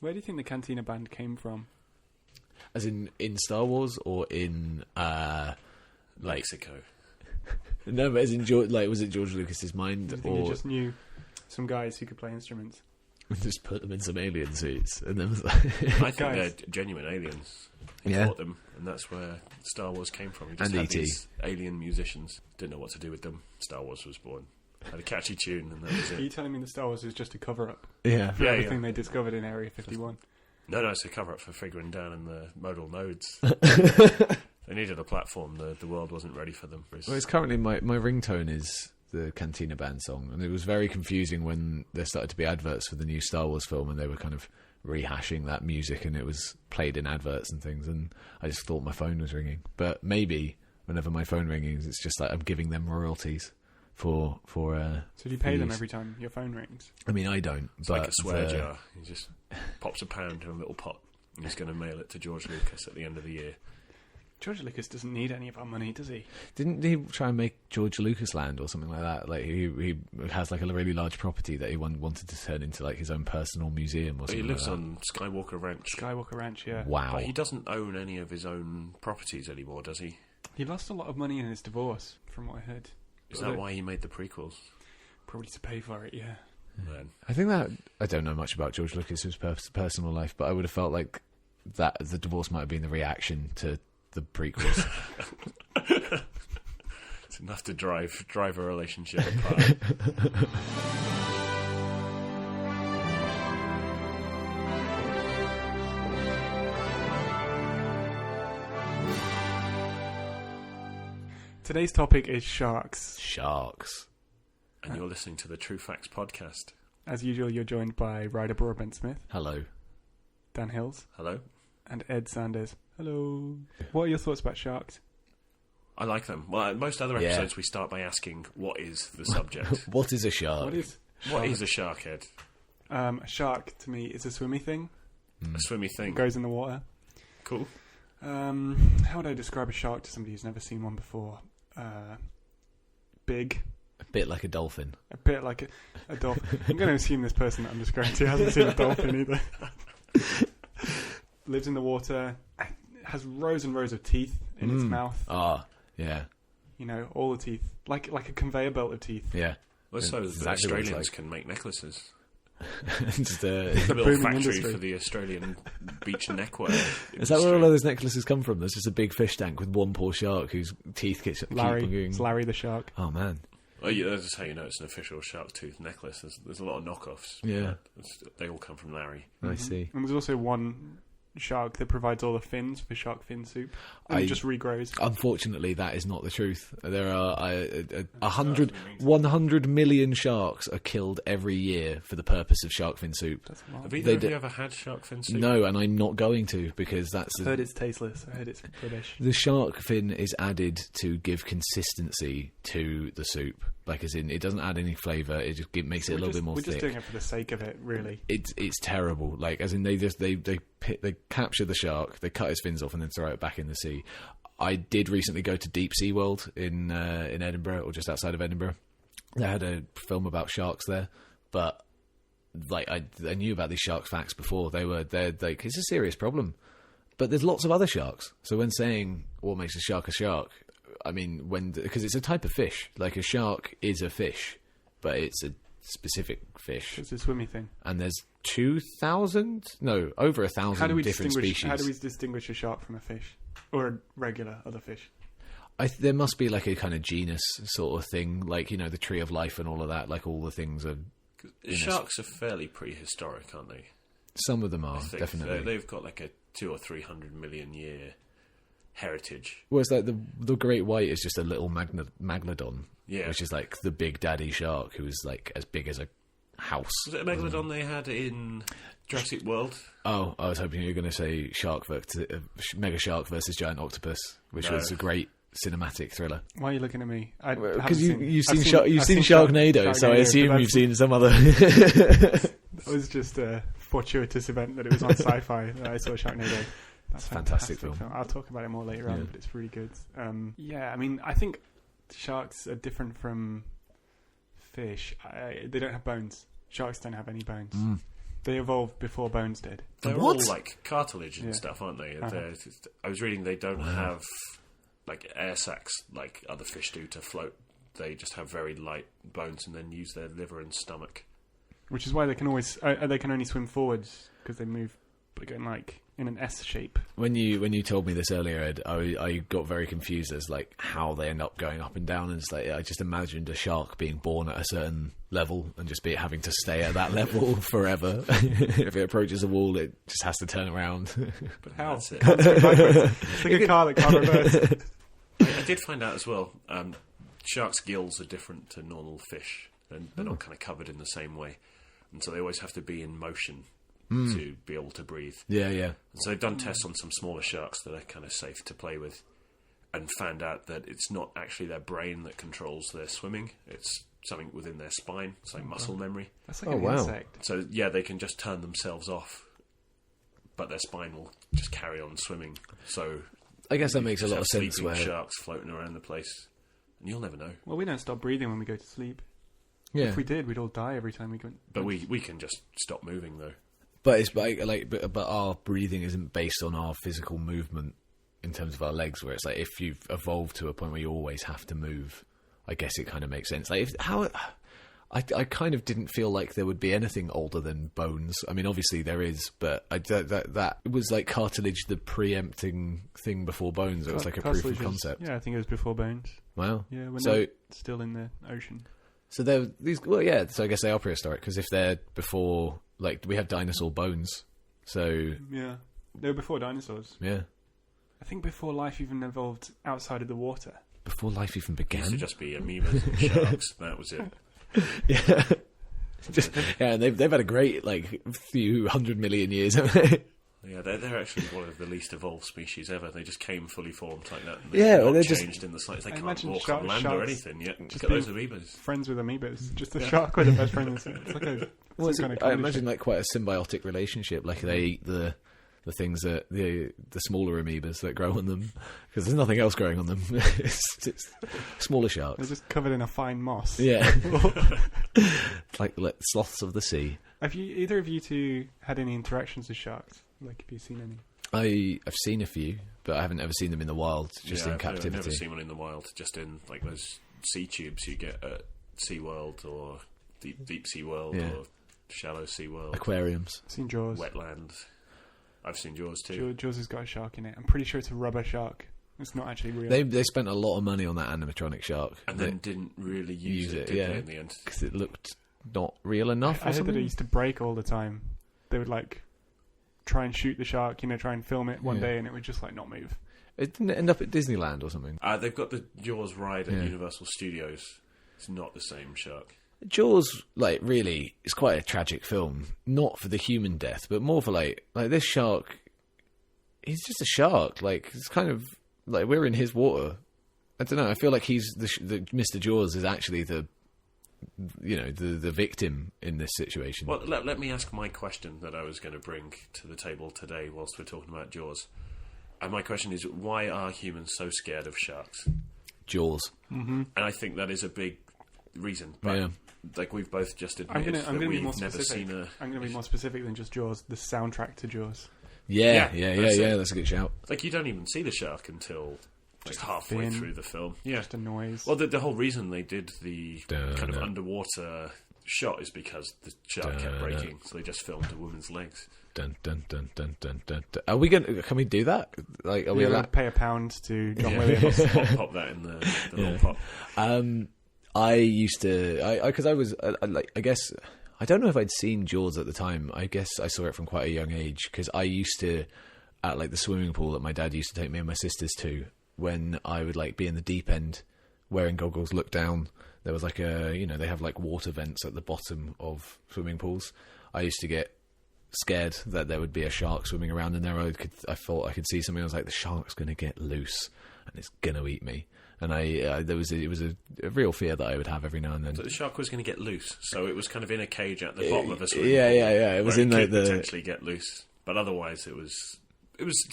Where do you think the Cantina band came from? As in Star Wars or in Mexico? No, but as in was it George Lucas's mind, Do you think he just knew some guys who could play instruments? just put them in some alien suits and then was I think they're genuine aliens. He taught them, and that's where Star Wars came from. He just had these alien musicians. Didn't know what to do with them. Star Wars was born. Had a catchy tune, and that was it. Are you telling me the Star Wars is just a cover-up? Yeah. For everything they discovered in Area 51? No, it's a cover-up for figuring down in the modal nodes. They needed a platform. The world wasn't ready for them. Well, it's currently my ringtone is the Cantina Band song, and it was very confusing when there started to be adverts for the new Star Wars film, and they were kind of rehashing that music, and it was played in adverts and things, and I just thought my phone was ringing. But maybe whenever my phone rings, it's just like I'm giving them royalties for. So do you pay them every time your phone rings? I mean, I don't. It's but like a swear jar. He just pops £1 in a little pot, and he's going to mail it to George Lucas at the end of the year. George Lucas doesn't need any of our money, does he? Didn't he try and make George Lucas Land or something like that? Like he has like a really large property that he wanted to turn into like his own personal museum or something. He lives like on Skywalker Ranch. Skywalker Ranch, yeah. Wow. But he doesn't own any of his own properties anymore, does he? He lost a lot of money in his divorce, from what I heard. Is that why he made the prequels? Probably to pay for it, yeah. Man. I think that I don't know much about George Lucas's personal life, but I would have felt like that the divorce might have been the reaction to the prequels. It's enough to drive a relationship apart. Today's topic is sharks. Sharks. And you're listening to the Trufax podcast. As usual, you're joined by Ryder Broadbent-Smith, Hello. Dan Hills, Hello? and Ed Sanders. Hello. What are your thoughts about sharks? I like them. Well, at most other episodes we start by asking, what is the subject? What is a shark? What is a shark, Ed? A shark, to me, is a swimmy thing. A swimmy thing. It goes in the water. Cool. How would I describe a shark to somebody who's never seen one before? Big. A bit like a dolphin. A bit like a dolphin. I'm going to assume this person that I'm describing to hasn't seen a dolphin either. Lives in the water, has rows and rows of teeth in its mouth. Ah, yeah. You know, all the teeth. Like a conveyor belt of teeth. Yeah. Well, so Exactly the what it's Australians like. can make necklaces. Just, The little booming factory industry. for the Australian beach neckwear. is that where all of those necklaces come from? There's just a big fish tank with one poor shark whose teeth keep Larry. on going. It's Larry the shark. Oh, man. Well, yeah, that's how you know it's an official shark tooth necklace. There's a lot of knockoffs. Yeah. They all come from Larry. I see. And there's also one shark that provides all the fins for shark fin soup. And it just regrows. Unfortunately, that is not the truth. There are 100 million sharks are killed every year for the purpose of shark fin soup. That's a lot. Have either of you ever had shark fin soup? No, and I'm not going to because that's I heard it's tasteless. I heard it's rubbish. the shark fin is added to give consistency to the soup. Like, as in, it doesn't add any flavour. It just makes it a little bit more We're thick. just doing it for the sake of it, really. It's terrible. Like, as in, they capture the shark, they cut his fins off, and then throw it back in the sea. I did recently go to Deep Sea World in Edinburgh, or just outside of Edinburgh. They had a film about sharks there, but like I knew about these shark facts before. They're like, it's a serious problem, but there's lots of other sharks. So when saying what makes a shark, I mean, because it's a type of fish. Like, a shark is a fish, but it's a specific fish. It's a swimmy thing. And there's over 1,000 different species. How do we distinguish a shark from a fish? Or a regular other fish? There must be like a kind of genus sort of thing, like, you know, the tree of life and all of that. Like, all the things are... Sharks are fairly prehistoric, aren't they? Some of them are, definitely. They've got like a 200 or 300 million year heritage. Well, it's like the great white is just a little megalodon, which is like the big daddy shark who is like as big as a house. Was it a megalodon they had in Jurassic World? Oh, I was hoping you were going to say mega shark versus giant octopus, which was a great cinematic thriller. Why are you looking at me? Because you've seen Sharknado, so I assume you've seen some other. It was just a fortuitous event that it was on Sci-Fi that I saw Sharknado. That's a fantastic film. I'll talk about it more later on, but it's really good. I mean, I think sharks are different from fish. They don't have bones. Sharks don't have any bones. They evolved before bones did. They're What? all like cartilage and stuff, aren't they? I was reading they don't have like air sacs like other fish do to float. They just have very light bones and then use their liver and stomach. Which is why they can always they can only swim forwards because they move, again, like in an S shape. When you told me this earlier, Ed, I got very confused as like how they end up going up and down. And it's like I just imagined a shark being born at a certain level and just having to stay at that level forever. If it approaches a wall, it just has to turn around. But how? That's it. It's like a car that can't reverse. I did find out as well. Sharks' gills are different to normal fish, and they're not kind of covered in the same way, and so they always have to be in motion to be able to breathe. Yeah. And so they've done tests on some smaller sharks that are kind of safe to play with, and found out that it's not actually their brain that controls their swimming. It's something within their spine. It's like muscle memory. That's like an insect. So yeah, they can just turn themselves off, but their spine will just carry on swimming. So I guess that makes a lot of sense. Sleeping Where sharks floating around the place, and you'll never know. Well, we don't stop breathing when we go to sleep. yeah, If we did, we'd all die every time we go. But we can just stop moving though. but it's but our breathing isn't based on our physical movement in terms of our legs. Where it's like if you've evolved to a point where you always have to move, I guess it kind of makes sense. Like I kind of didn't feel like there would be anything older than bones. I mean, obviously there is, but that was like cartilage, the preempting thing before bones. It was like a proof of concept. Yeah, I think it was before bones. Wow. Yeah, when So they're still in the ocean. so they're these. Well, yeah. So I guess they are prehistoric because if they're before, like we have dinosaur bones. So Yeah, they were before dinosaurs. yeah, I think before life even evolved outside of the water. before life even It used to began. just be amoebas and sharks. That was it. Yeah. And they've had a great like few 100 million years, haven't they? Yeah, they're actually one of the least evolved species ever. They just came fully formed like that. And Yeah, they're well, not they're changed just- in the slightest. They I can't imagine walk on land or sharks anything yet. just Look at those being amoebas. Friends with amoebas. Just a shark with a best friend. It's like a Well, some kind of I comedy imagine show. like quite a symbiotic relationship. Like they eat the things that the smaller amoebas that grow on them because there's nothing else growing on them. it's smaller They're sharks. just covered in a fine moss. Yeah, like sloths of the sea. Have either of you two had any interactions with sharks? Like, have you seen any? I've seen a few, but I haven't ever seen them in the wild, just in I've never captivity. seen one in the wild. Just in like those sea tubes you get at SeaWorld or Deep Sea World Yeah. or Shallow Sea World, Aquariums. I've seen Jaws. wetland. I've seen Jaws too. Jaws has got a shark in it. I'm pretty sure it's a rubber shark. It's not actually real. They spent a lot of money on that animatronic shark, And then didn't really use it, did yeah, they, in the end? because it looked not real enough. I heard that something? it used to break all the time. They would like try and shoot the shark, try and film it one Yeah. day, and it would just like not move. It didn't end up at Disneyland or something. They've got the Jaws ride at Yeah. Universal Studios. It's not the same shark. Jaws, like, really, is quite a tragic film. Not for the human death, but more for, like this shark. He's just a shark. Like, it's kind of, like, we're in his water. I don't know, I feel like he's the Mr. Jaws is actually the victim in this situation. Well, let me ask my question that I was going to bring to the table today whilst we're talking about Jaws. And my question is, why are humans so scared of sharks? Jaws. Mm-hmm. And I think that is a big reason. But Yeah. like we've both just I'm admitted gonna that be more we've never specific. seen a... I'm gonna be more specific than just Jaws. The soundtrack to Jaws. Yeah, that's it. that's a good shout. Like, you don't even see the shark until like halfway fin. through the film. Yeah. Just a noise. Well, the whole reason they did the Dun, kind of dun. underwater shot is because the shark kept Dun, breaking, so they just filmed a woman's legs. Dun, dun, dun, dun, dun, dun, dun. Are we going? Can we do that? Like, are we We're allowed? gonna pay £1 to John Yeah. Williams. pop that in the little pot. I used to, because I was like, I guess I don't know if I'd seen Jaws at the time. I guess I saw it from quite a young age because I used to at like the swimming pool that my dad used to take me and my sisters to. When I would like be in the deep end, wearing goggles, look down. There was like they have like water vents at the bottom of swimming pools. I used to get scared that there would be a shark swimming around in there. I thought I could see something. I was like, the shark's going to get loose and it's going to eat me. And it was a real fear that I would have every now and then. So the shark was going to get loose, so it was kind of in a cage at the bottom of a swimming pool. Yeah. It was where in could the potentially get loose, but otherwise it was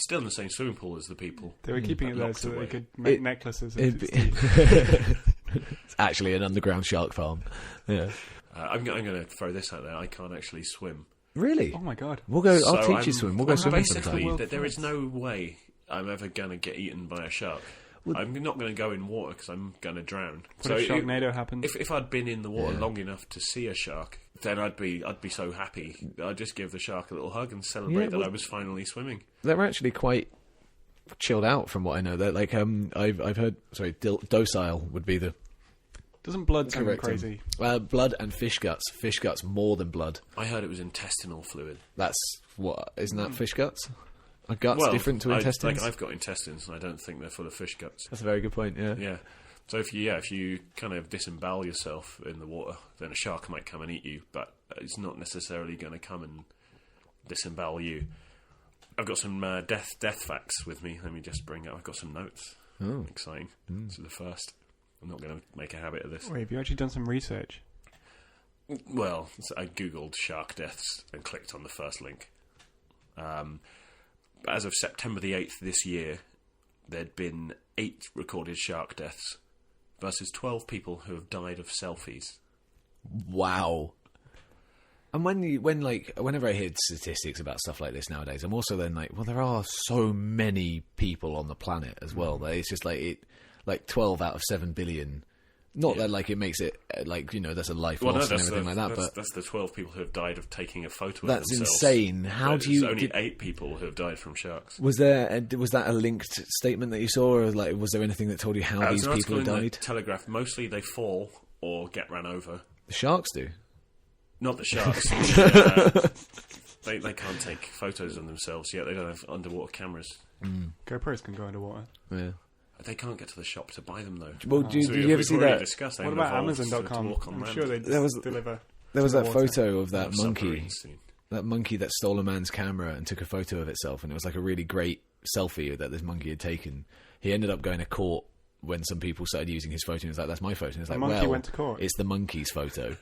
still in the same swimming pool as the people. They were keeping it there Locked so that away. they could make necklaces. Of It'd its be- teeth. It's actually an underground shark farm. Yeah. I'm going to throw this out there. I can't actually swim. Really? Oh my god. We'll go. So I'll teach you swim. We'll go swimming sometime. Basically, there is no way I'm ever going to get eaten by a shark. I'm not going to go in water because I'm going to drown. What if Sharknado happened? If I'd been in the water long enough to see a shark, then I'd be so happy. I'd just give the shark a little hug and celebrate that I was finally swimming. They're actually quite chilled out, from what I know. They're like I've heard. Sorry, docile would be the. Doesn't blood go crazy? Blood and fish guts. Fish guts more than blood. I heard it was intestinal fluid. That's what? Isn't that fish guts? Are guts different to intestines? I've got intestines, and I don't think they're full of fish guts. That's a very good point. Yeah. Yeah. So if you kind of disembowel yourself in the water, then a shark might come and eat you, but it's not necessarily going to come and disembowel you. I've got some death facts with me. Let me just bring up. I've got some notes. Oh, exciting! This is the first. I'm not going to make a habit of this. Wait, have you actually done some research? Well, I googled shark deaths and clicked on the first link. As of September the 8th this year, there'd been 8 recorded shark deaths versus 12 people who have died of selfies. wow. And whenever I hear statistics about stuff like this nowadays, I'm also then like, well, there are so many people on the planet as well. That it's just like 12 out of 7 billion. Not that like it makes it like, you know, that's a life lost and everything like that. But that's the 12 people who have died of taking a photo of that's themselves. insane. How do you? There's only 8 people who have died from sharks. Was that a linked statement that you saw, or like was there anything that told you how these people died? The Telegraph. Mostly they fall or get ran over. The sharks do. Not the sharks. They can't take photos of themselves yet. They don't have underwater cameras. GoPros can go underwater. Yeah. They can't get to the shop to buy them though. Well, do you ever see that? What about Amazon.com? I'm sure they deliver. There was that water. photo of that monkey. That monkey that stole a man's camera and took a photo of itself, and it was like a really great selfie that this monkey had taken. He ended up going to court when some people started using his photo, and it's like, that's my photo. And it's like, the monkey went to court. It's the monkey's photo.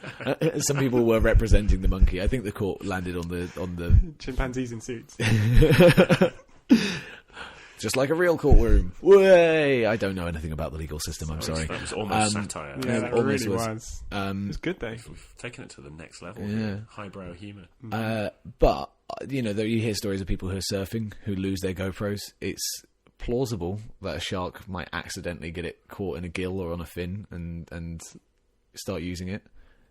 Some people were representing the monkey. I think the court landed on the chimpanzees in suits. Just like a real courtroom. Way! I don't know anything about the legal system. I'm sorry. That was almost satire. Yeah, that almost really was. It's good though. We've taken it to the next level. Yeah. Highbrow humour. But you know, you hear stories of people who are surfing who lose their GoPros. It's plausible that a shark might accidentally get it caught in a gill or on a fin and start using it.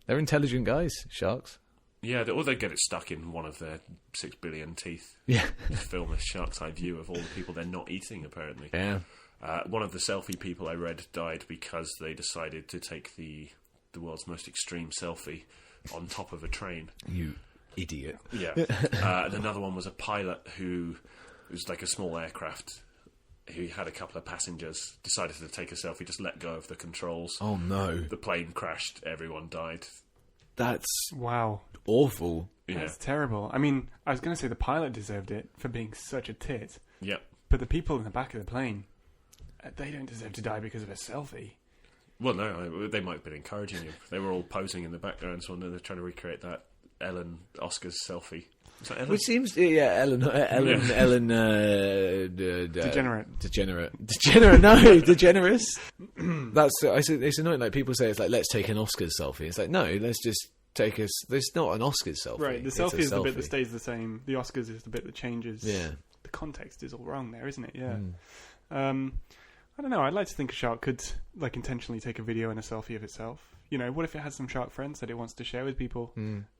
They're intelligent guys, sharks. Yeah, or they get it stuck in one of their 6 billion teeth. Yeah. Just film a shark's eye view of all the people they're not eating, apparently. Yeah. One of the selfie people I read died because they decided to take the world's most extreme selfie on top of a train. You idiot. Yeah. And another one was a pilot who was like a small aircraft. He had a couple of passengers, decided to take a selfie, just let go of the controls. Oh, no. The plane crashed, everyone died. That's wow. Awful. Yeah. That's terrible. I mean, I was going to say the pilot deserved it for being such a tit. Yep. But the people in the back of the plane, they don't deserve to die because of a selfie. Well, no, they might have been encouraging you. They were all posing in the background, so they're trying to recreate that Ellen Oscars selfie. Is that Ellen? Which seems, Ellen, Degenerate, no, degenerous. It's annoying, like, people say, it's like, let's take an Oscars selfie. It's like, no, let's just take us, there's not an Oscars selfie. Right, the selfie is the bit that stays the same. The Oscars is the bit that changes. Yeah. The context is all wrong there, isn't it? Yeah. I don't know, I'd like to think a shark could, like, intentionally take a video and a selfie of itself. You know, what if it has some shark friends that it wants to share with people?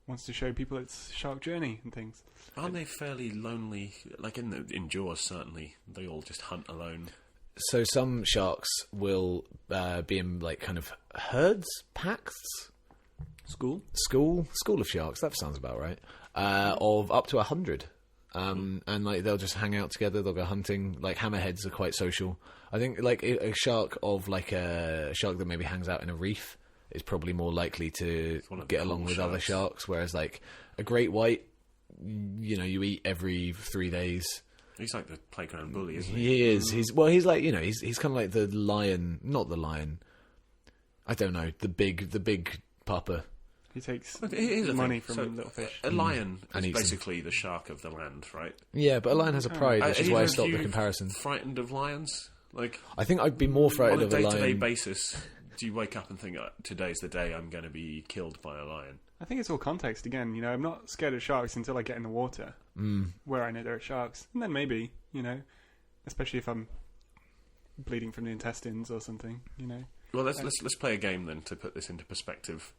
Wants to show people its shark journey and things. Aren't they fairly lonely? Like in Jaws, certainly, they all just hunt alone. So some sharks will be in, like, kind of herds, packs? School of sharks, that sounds about right. Of up to 100. And, like, they'll just hang out together, they'll go hunting. Like, hammerheads are quite social. I think, like, a shark that maybe hangs out in a reef is probably more likely to get along with other sharks, whereas, like, a great white, you know, you eat every 3 days. He's like the playground bully, isn't he? He is. He's like, you know, he's kind of like the lion, not the lion. I don't know, the big papa. He takes money money from little fish. A lion is basically the shark of the land, right? Yeah, but a lion has a pride, which is why I stopped the comparison. Frightened of lions? Like, I think I'd be more frightened of a lion. On a day-to-day basis, do you wake up and think, today's the day I'm going to be killed by a lion? I think it's all context again. I'm not scared of sharks until I get in the water, where I know there are sharks, and then maybe, especially if I'm bleeding from the intestines or something, Well, let's play a game then to put this into perspective.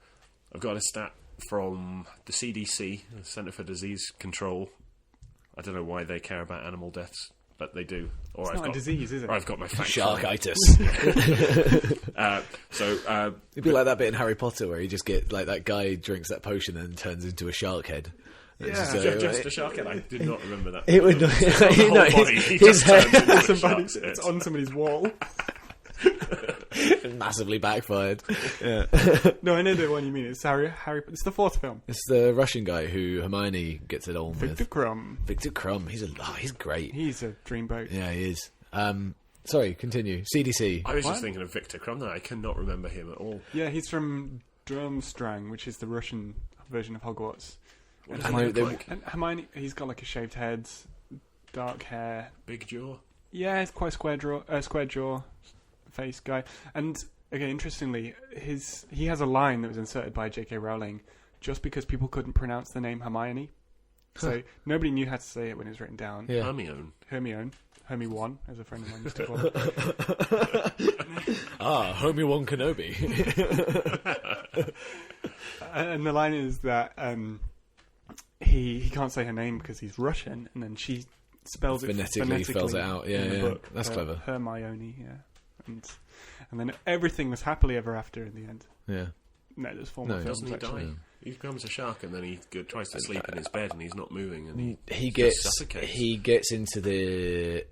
I've got a stat from the CDC, the Centre for Disease Control. I don't know why they care about animal deaths, but they do. It's not a disease, is it? Or I've got my facts. Sharkitis. It'd be like that bit in Harry Potter where you just get like that guy drinks that potion and turns into a shark head. Just a shark head. I did not remember that. It would not. His head. It's on somebody's wall. Massively backfired. Yeah. No, I know the one you mean. It's Harry. It's the fourth film. It's the Russian guy who Hermione gets it on Victor with. Crumb. Victor Crumb. He's great. He's a dreamboat. Yeah, he is. Sorry, continue. CDC. I was just thinking of Victor Crumb. I cannot remember him at all. Yeah, he's from Durmstrang, which is the Russian version of Hogwarts. What does he look like? And Hermione, he's got like a shaved head, dark hair, big jaw. Yeah, he's quite square jaw face guy. And again, interestingly, he has a line that was inserted by J.K. Rowling just because people couldn't pronounce the name Hermione. So nobody knew how to say it when it was written down. Yeah. Hermione, as a friend of mine used to call it. Hermione Kenobi. And the line is that he can't say her name because he's Russian, and then she spells it phonetically spells it out. Yeah, in the book. That's clever. Hermione, yeah, and then everything was happily ever after in the end. Yeah. No, there's four more films. Doesn't he die? He becomes a shark, and then he tries to sleep in his bed, and he's not moving, and he gets into the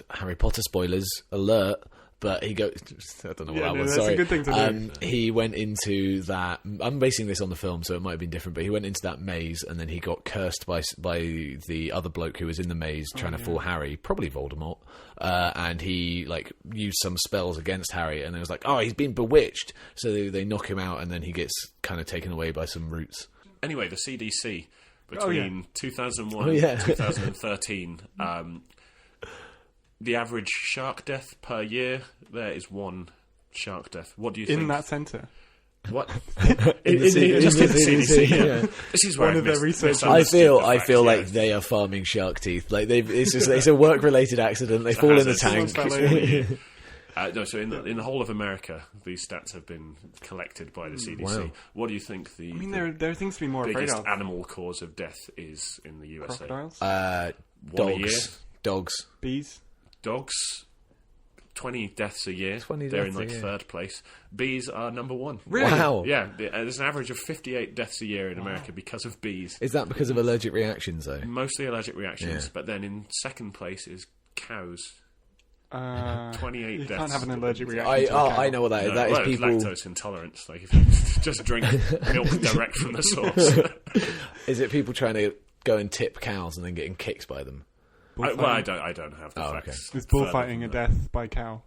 Harry Potter spoilers alert. But he goes. I don't know what that was. Sorry. That's a good thing to do. He went into that. I'm basing this on the film, so it might have been different. But he went into that maze, and then he got cursed by the other bloke who was in the maze trying to fool Harry, probably Voldemort. And he used some spells against Harry, and it was like, he's been bewitched. So they knock him out, and then he gets kind of taken away by some roots. Anyway, the CDC between 2001 and 2013. The average shark death per year, there is one shark death. What do you think? In that centre? What? in the CDC. Yeah. This is where one of their researchers. I feel like they are farming shark teeth. Like it's a work-related accident. They fall in the tank. So in the whole of America, these stats have been collected by the CDC. Wow. What do you think there are things to be more afraid biggest of. Animal cause of death is in the USA? Crocodiles? Dogs. Bees? Dogs, 20 deaths a year. They're in third place. Bees are number one. Really? Wow. Yeah, there's an average of 58 deaths a year in America because of bees. Is that because of allergic reactions, though? Mostly allergic reactions, but then in second place is cows. 28 deaths. You can't have an allergic reaction. I know what that is. That is people lactose intolerance. Like if you just drink milk direct from the source. Is it people trying to go and tip cows and then getting kicked by them? I don't have the facts. Okay. Is bullfighting a death by cow?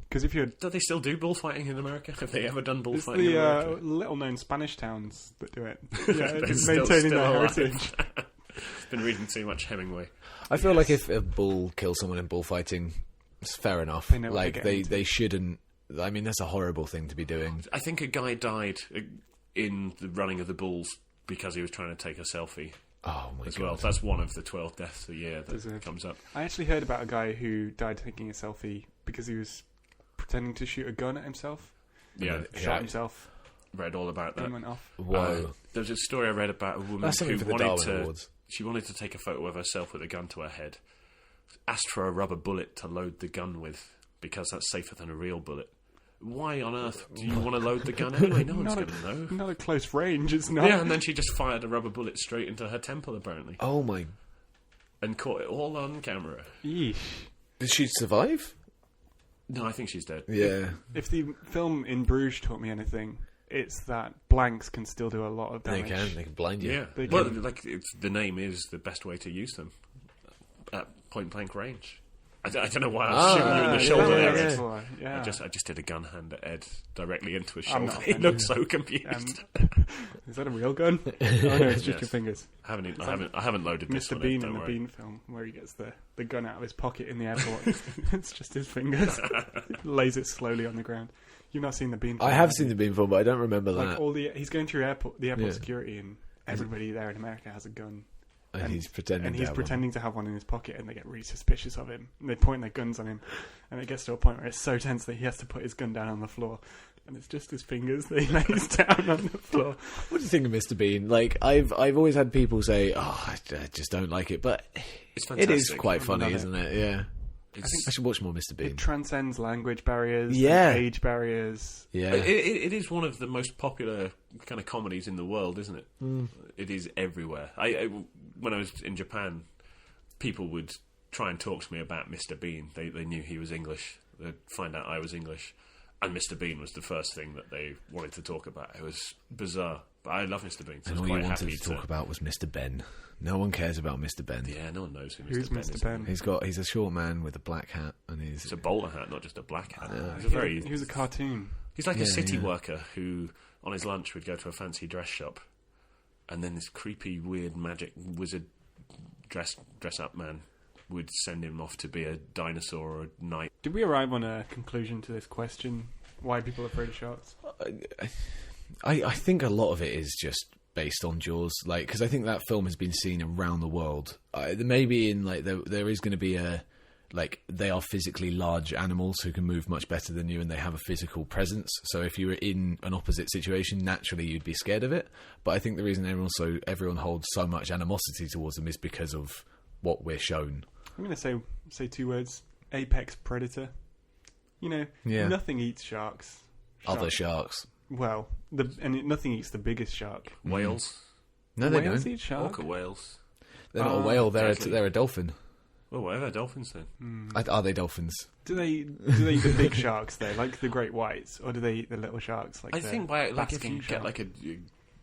Because if you're... Do they still do bullfighting in America? Have they ever done bullfighting in America? It's the little-known Spanish towns that do it. Yeah, maintaining their heritage. Been reading too much Hemingway. I feel like if a bull kills someone in bullfighting, it's fair enough. They shouldn't... I mean, that's a horrible thing to be doing. I think a guy died in the running of the bulls because he was trying to take a selfie. Oh my God. Well, that's one of the 12 deaths a year that comes up. I actually heard about a guy who died taking a selfie because he was pretending to shoot a gun at himself. Yeah, shot himself. Read all about that. Gun went off. Whoa! There's a story I read about a woman who wanted to take a photo of herself with a gun to her head. Asked for a rubber bullet to load the gun with because that's safer than a real bullet. Why on earth do you want to load the gun anyway? No one's going to know. Not at close range, it's not. Yeah, and then she just fired a rubber bullet straight into her temple, apparently. Oh my... And caught it all on camera. Yeesh. Did she survive? No, I think she's dead. Yeah. If the film In Bruges taught me anything, it's that blanks can still do a lot of damage. They can blind you. Yeah. Well, the name is the best way to use them at point-blank range. I don't know why I was shooting you in the shoulder there. Yeah. I just did a gun hand at Ed directly into his I'm shoulder. not He looked so confused. Is that a real gun? Oh no, it's just your fingers. I haven't loaded this Mr. one. Bean Don't in the worry. Bean film, where he gets the gun out of his pocket in the airport. It's just his fingers. He lays it slowly on the ground. You've not seen the Bean film? I have seen the Bean film, but I don't remember like that. he's going through the airport security, and everybody there in America has a gun. And he's pretending. And he's pretending to have one in his pocket, and they get really suspicious of him. And they point their guns on him, and it gets to a point where it's so tense that he has to put his gun down on the floor, and it's just his fingers that he lays down on the floor. What do you think of Mr. Bean? Like, I've always had people say, "Oh, I just don't like it," but It's fantastic. it is quite funny, isn't it? Yeah. I think I should watch more Mr. Bean. it transcends language barriers, Yeah. and age barriers. Yeah. It is one of the most popular kind of comedies in the world, isn't it? It is everywhere. When I was in Japan, people would try and talk to me about Mr. Bean. They knew he was English. They'd find out I was English. And Mr. Bean was the first thing that they wanted to talk about. It was bizarre. But I love Mr. Bean. So And I was all you quite wanted happy to talk about was Mr. Ben. No one cares about Mr. Ben. Yeah, no one knows who Who's Mr. Ben Mr. is. Ben? He's a short man with a black hat, and It's a bowler hat, not just a black hat. He was a cartoon. He's like a city worker who, on his lunch, would go to a fancy dress shop, and then this creepy, weird magic wizard dress up man would send him off to be a dinosaur or a knight. Did we arrive on a conclusion to this question? Why people are afraid of sharks? I think a lot of it is just based on Jaws, like, because I think that film has been seen around the world. Maybe in like there is going to be a like they are physically large animals who can move much better than you, and they have a physical presence. So if you were in an opposite situation, naturally you'd be scared of it. But I think the reason everyone holds so much animosity towards them is because of what we're shown. I'm going to say two words: apex predator. You know, nothing eats sharks. Other sharks. Well, nothing eats the biggest shark. Whales? No, they Whales don't. eat shark. Orca whales? They're not a whale. They're exactly. a dolphin. Well, whatever, dolphins then. Are they dolphins? Do they eat the big sharks though, like the great whites, or do they eat the little sharks? Like I think by like if basking you shark? get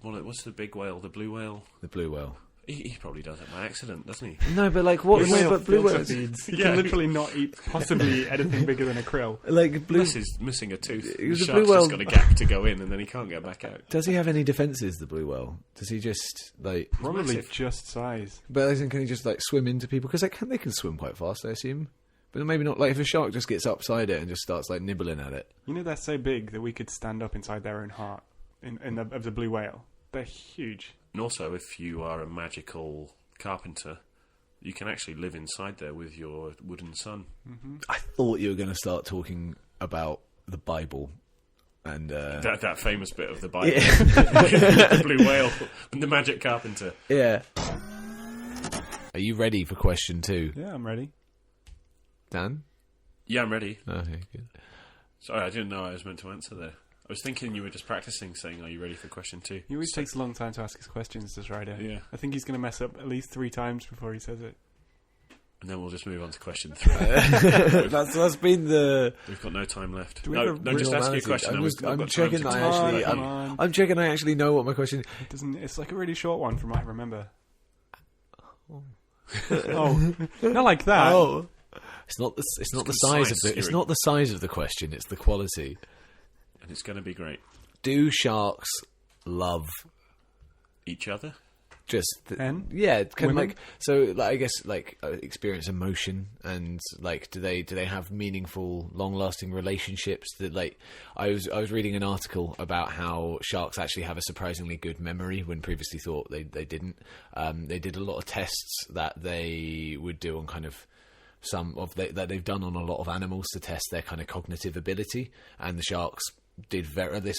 like what's the big whale? The blue whale? The blue whale. He probably does it by accident, doesn't he? No, but like what? Blue whale But blue filter whales. feeds. You can literally not possibly eat anything bigger than a krill. Like blue. Unless he's missing a tooth. The The shark's blue whale- just got a gap to go in, and then he can't get back out. Does he have any defences? The blue whale. Does he just like? Probably massive. just size. But I think can he just like swim into people? Because they can swim quite fast, I assume. But maybe not. Like if a shark just gets upside it and just starts like nibbling at it. You know, they're so big that we could stand up inside their own heart of the blue whale. They're huge. And also, if you are a magical carpenter, you can actually live inside there with your wooden son. I thought you were going to start talking about the Bible. And That famous bit of the Bible, the blue whale, and the magic carpenter. yeah. Are you ready for question 2, Yeah, I'm ready. Dan? Yeah, I'm ready. Okay, good. Sorry, I didn't know I was meant to answer there. I was thinking you were just practicing, saying, "Are you ready for question 2?" He always takes a long time to ask his questions, does Ryder? Yeah. I think he's going to mess up at least 3 times before he says it. And then we'll just move on to question 3. That's been the. We've got no time left. Do we have a No, just ask your normality? question. I'm checking. I'm checking. I actually know what my question. It doesn't. It's like a really short one from what I remember. Oh, not like that. Oh, it's not the. It's not the size of the. It's concise, not the size of the question. It's the quality. And it's going to be great. Do sharks love Each other? just Men? yeah, kind of Women? like so? Like, I guess like experience emotion and like do they have meaningful, long-lasting relationships? That like I was reading an article about how sharks actually have a surprisingly good memory when previously thought they didn't. They did a lot of tests that they would do on kind of that they've done on a lot of animals to test their kind of cognitive ability, and the sharks did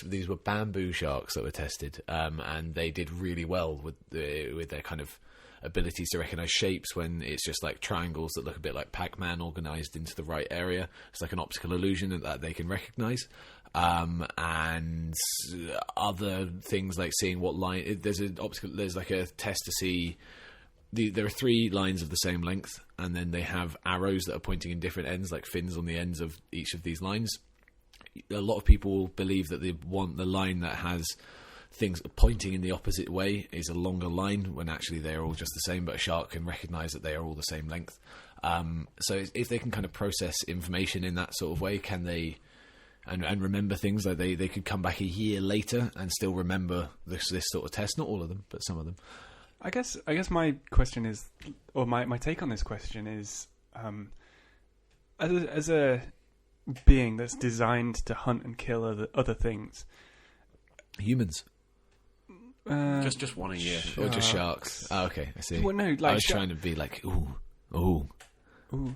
these were bamboo sharks that were tested, and they did really well with their kind of abilities to recognize shapes when it's just like triangles that look a bit like Pac-Man organized into the right area. It's like an optical illusion that they can recognize. And other things like seeing what line there's like a test to see. There are 3 lines of the same length, and then they have arrows that are pointing in different ends, like fins on the ends of each of these lines. A lot of people believe that they want the line that has things pointing in the opposite way is a longer line when actually they are all just the same, but a shark can recognise that they are all the same length. So if they can kind of process information in that sort of way, can they and remember things, like they could come back a year later and still remember this sort of test? Not all of them, but some of them. I guess my question is, or my take on this question is, as a being that's designed to hunt and kill other things, humans. Just one a year. Or just sharks. Oh, okay, I see. Well, no, like I was trying to be like, ooh.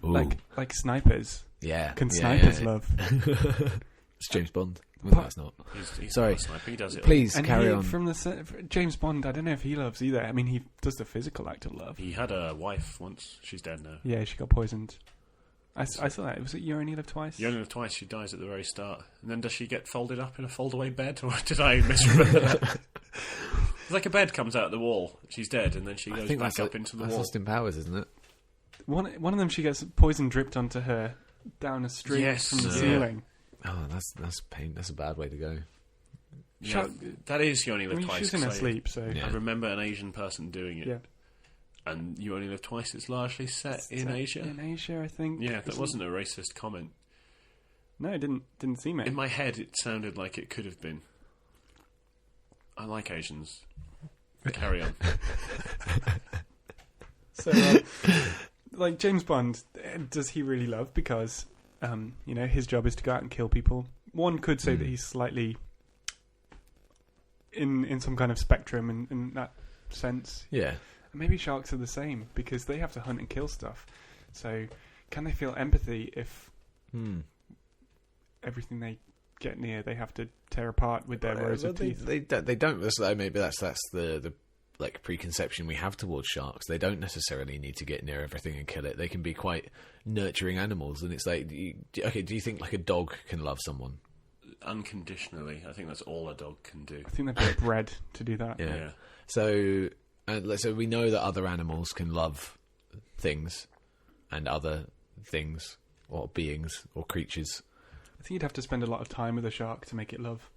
Like snipers. Yeah. Can snipers love? It's James Bond. Well, that's not. He's Sorry. not a sniper. He does it. Please And carry on. From James Bond, I don't know if he loves either. I mean, he does the physical act of love. He had a wife once. She's dead now. Yeah, she got poisoned. I saw that. Was it You Only Live Twice? You only live twice. She dies at the very start, and then does she get folded up in a fold-away bed, or did I misremember that? It's like a bed comes out of the wall. She's dead, and then she goes back up into the that's wall. Austin Powers, isn't it? One of them, she gets poison dripped onto her down a street from the ceiling. Oh, that's pain. That's a bad way to go. Yeah, that is You Only Live Twice. She's in her sleep, so... Yeah. I remember an Asian person doing it. Yeah. And You Only Live Twice, it's largely set in Asia. In Asia, I think. Yeah, that wasn't a racist comment. No, it didn't seem it. In my head, it sounded like it could have been. I like Asians. Carry on. So, like James Bond, does he really love? Because, his job is to go out and kill people. One could say that he's slightly in some kind of spectrum in that sense. Yeah. Maybe sharks are the same because they have to hunt and kill stuff. So, can they feel empathy if everything they get near they have to tear apart with their rows of teeth? They don't. Maybe that's the like preconception we have towards sharks. They don't necessarily need to get near everything and kill it. They can be quite nurturing animals, and it's like, do you think like a dog can love someone Unconditionally? I think that's all a dog can do. I think they've been bred to do that. Yeah. So we know that other animals can love things and other things or beings or creatures. I think you'd have to spend a lot of time with a shark to make it love.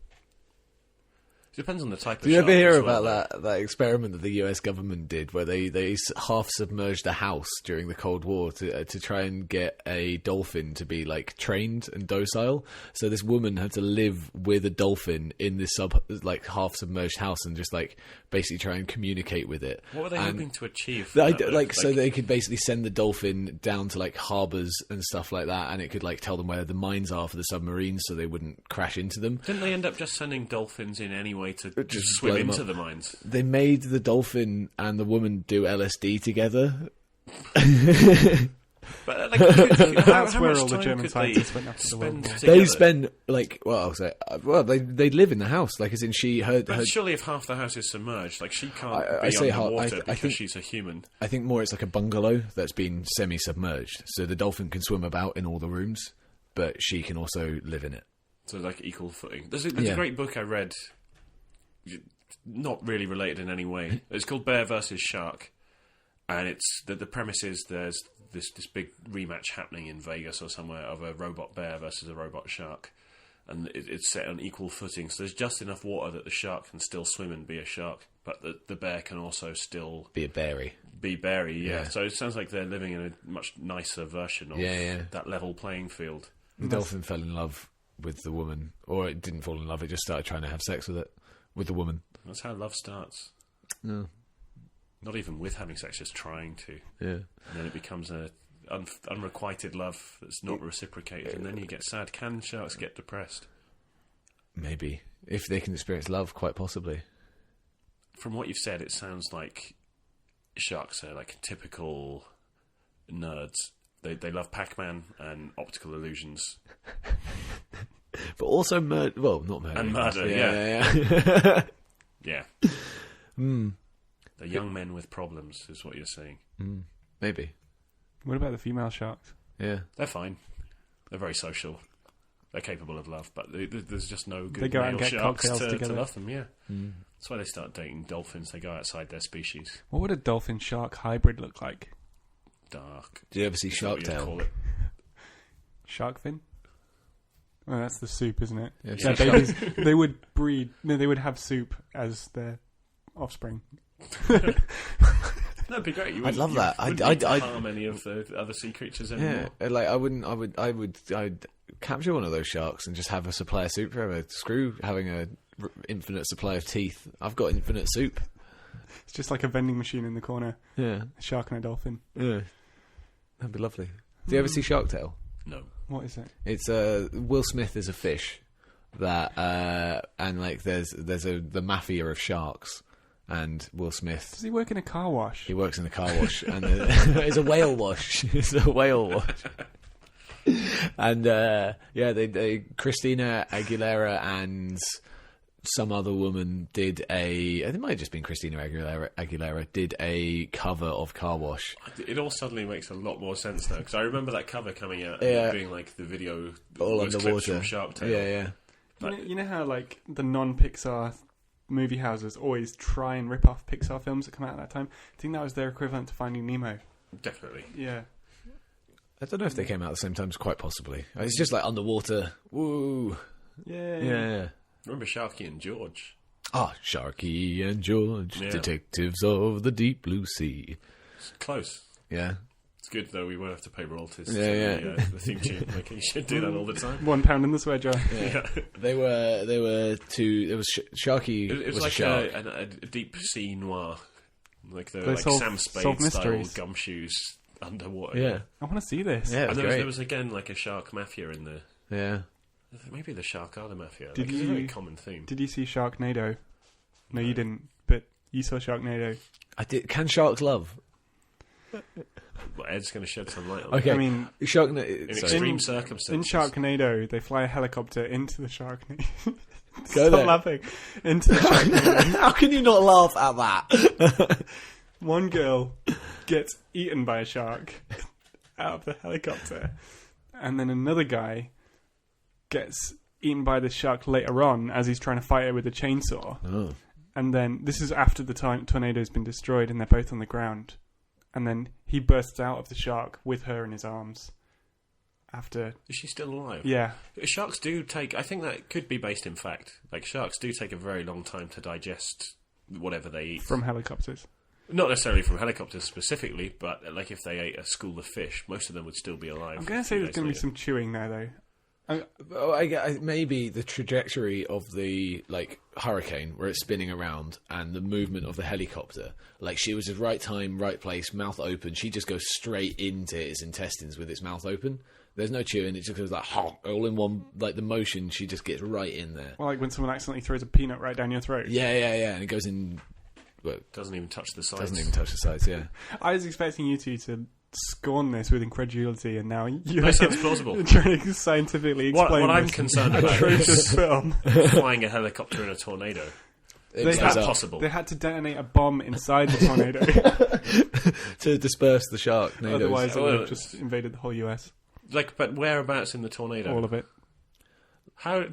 It depends on the type of shark. Do you ever hear as about well, that experiment that the US government did where they half submerged a house during the Cold War to try and get a dolphin to be like trained and docile? So this woman had to live with a dolphin in this half submerged house and just like basically try and communicate with it. What were they hoping to achieve? So they could basically send the dolphin down to like harbours and stuff like that, and it could like tell them where the mines are for the submarines so they wouldn't crash into them. Didn't they end up just sending dolphins in anyway to Just swim blow them into up. the mines? They made the dolphin and the woman do LSD together. But like, That's how where much all the time German could scientists went after the spend World War. together? They spend like they live in the house, like as in But surely if half the house is submerged, like she can't be say underwater I because think- she's a human. I think more it's like a bungalow that's been semi-submerged, so the dolphin can swim about in all the rooms, but she can also live in it. So like equal footing. There's a great book I read, not really related in any way. It's called Bear versus Shark, and it's the premise is there's this big rematch happening in Vegas or somewhere of a robot bear versus a robot shark, and it's set on equal footing. So there's just enough water that the shark can still swim and be a shark, but the bear can also still Be a berry. be berry. Yeah. Yeah. So it sounds like they're living in a much nicer version of that level playing field. The dolphin fell in love with the woman, or it didn't fall in love. It just started trying to have sex with the woman. That's how love starts. No. Not even with having sex, just trying to. Yeah. And then it becomes a unrequited love that's not reciprocated, and then you get sad. Can sharks get depressed? Maybe if they can experience love, quite possibly. From what you've said, it sounds like sharks are like typical nerds. They love Pac-Man and optical illusions. But also murder. Well, not murder. And murder, yeah. Yeah. They're young men with problems, is what you're saying. Maybe. What about the female sharks? Yeah. They're fine. They're very social. They're capable of love, but there's just no They good go out male and get sharks cocktails to together. love them. Yeah, that's why they start dating dolphins. They go outside their species. What would a dolphin shark hybrid look like? Dark. Do you ever see Is that Shark what you'd Tale? call it? Shark fin? Oh, that's the soup, isn't it? Yeah, Yeah, babies. They would breed. No, they would have soup as their offspring. That'd be great. I'd love that. I'd harm any of the other sea creatures anymore. Yeah, like I'd capture one of those sharks and just have a supply of soup forever. Screw having a infinite supply of teeth. I've got infinite soup. It's just like a vending machine in the corner. Yeah, A shark and a dolphin. yeah, that'd be lovely. Do you ever see Shark Tale? No. What is it? It's Will Smith is a fish that and like there's the mafia of sharks, and Will Smith. Does he work in a car wash? He works in the car wash, and it's a whale wash. It's a whale wash. And they Christina Aguilera and some other woman did it might have just been Christina Aguilera did a cover of Car Wash. It all suddenly makes a lot more sense now, because I remember that cover coming out and Yeah. being like the video All was clips underwater. from Shark Tale. Yeah. You know how like the non-Pixar movie houses always try and rip off Pixar films that come out at that time? I think that was their equivalent to Finding Nemo. Definitely. Yeah. I don't know if they came out at the same time. Quite possibly. It's just like underwater. Woo. Yeah. Remember Sharky and George? Ah, Sharky and George, Yeah. detectives of the deep blue sea. It's close. Yeah. It's good though. We won't have to pay royalties. Yeah, to yeah. The theme tune. Like, you should do that all the time. £1 in the swear jar. Yeah. They were two. There was Sharky. It was was like a shark. a deep sea noir, like the They like solve Sam Spade style mysteries. gumshoes underwater. Yeah. I want to see this. Yeah. It was And great. there was again like a shark mafia in there. Yeah. Maybe the shark are the mafia. Did It's a you- very common theme. Did you see Sharknado? No, you didn't. But you saw Sharknado. I did. Can sharks love? Well, Ed's going to shed some light on Okay. I mean, Shark. it. In extreme circumstances. in Sharknado, they fly a helicopter into the Sharknado. Go Stop there. laughing. Into the Sharknado. How can you not laugh at that? One girl gets eaten by a shark out of the helicopter, and then another guy gets eaten by the shark later on as he's trying to fight it with a chainsaw. Oh. And then this is after the tornado's been destroyed and they're both on the ground. And then he bursts out of the shark with her in his arms. After, Is she still alive? yeah, Sharks do take... I think that could be based in fact. Like, sharks do take a very long time to digest whatever they eat. from helicopters. Not necessarily from helicopters specifically, but like if they ate a school of fish, most of them would still be alive. I'm going to say there's going to be some chewing there, though. Oh, maybe the trajectory of the hurricane where it's spinning around and the movement of the helicopter. Like she was at right time, right place, mouth open. She just goes straight into its intestines with its mouth open. There's no chewing. It just goes like all in one. Like the motion, she just gets right in there. Well, like when someone accidentally throws a peanut right down your throat. Yeah, and it goes in. Well, Doesn't even touch the sides. doesn't even touch the sides. Yeah. I was expecting you two to scorn this with incredulity, and now you're That sounds plausible. trying to scientifically explain What I'm this concerned about atrocious is film. flying a helicopter in a tornado. It They Is goes that up possible? They had to detonate a bomb inside the tornado. to disperse the shark. Otherwise, it would Oh, have just invaded the whole US. Like, but whereabouts in the tornado? All of it. How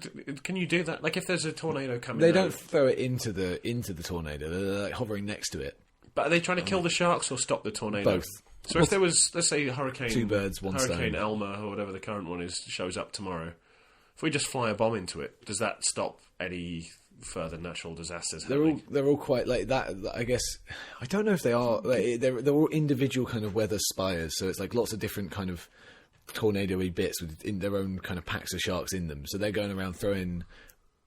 can you do that? Like, if there's a tornado coming, They down, don't throw it into the tornado. They're like hovering next to it. But are they trying to kill the sharks or stop the tornado? Both. So if there was, let's say, Hurricane Two birds, one Hurricane stone. Elma or whatever the current one is shows up tomorrow, if we just fly a bomb into it, does that stop any further natural disasters happening? They're all quite like that. I guess I don't know if they are. Like, they're all individual kind of weather spires. So it's like lots of different kind of tornado-y bits with in their own kind of packs of sharks in them. So they're going around throwing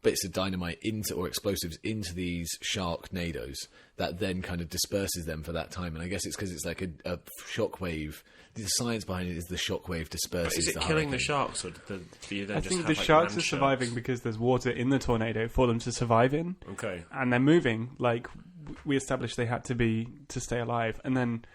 bits of dynamite into or explosives into these sharknadoes that then kind of disperses them for that time. And I guess it's because it's like a shockwave. The science behind it is the shockwave disperses. But is it the killing the hurricane. sharks, or do you then I just think have the like, sharks land are surviving sharks? because there's water in the tornado for them to survive in. Okay. And they're moving. Like, we established they had to stay alive. And then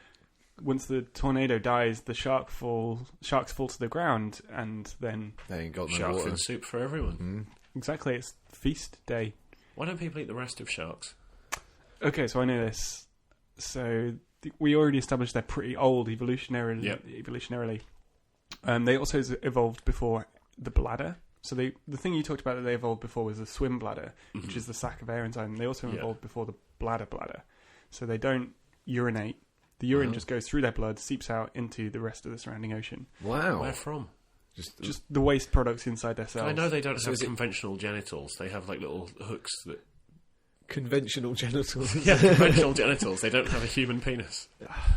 once the tornado dies, the sharks fall to the ground, and then They ain't got no Shark water. fin soup for everyone. Mm. exactly, it's feast day. Why don't people eat the rest of sharks? Okay, so I know this. So we already established they're pretty old evolutionarily. Yep. They also evolved before the bladder. So the thing you talked about that they evolved before was the swim bladder, which is the sac of air inside. And they also Yeah. evolved before the bladder. So they don't urinate. The urine Uh-huh. just goes through their blood, seeps out into the rest of the surrounding ocean. Wow. Where from? Just the waste products inside their cells. I know they don't have conventional genitals. They have like little hooks that... Conventional genitals. Yeah, conventional genitals. They don't have a human penis.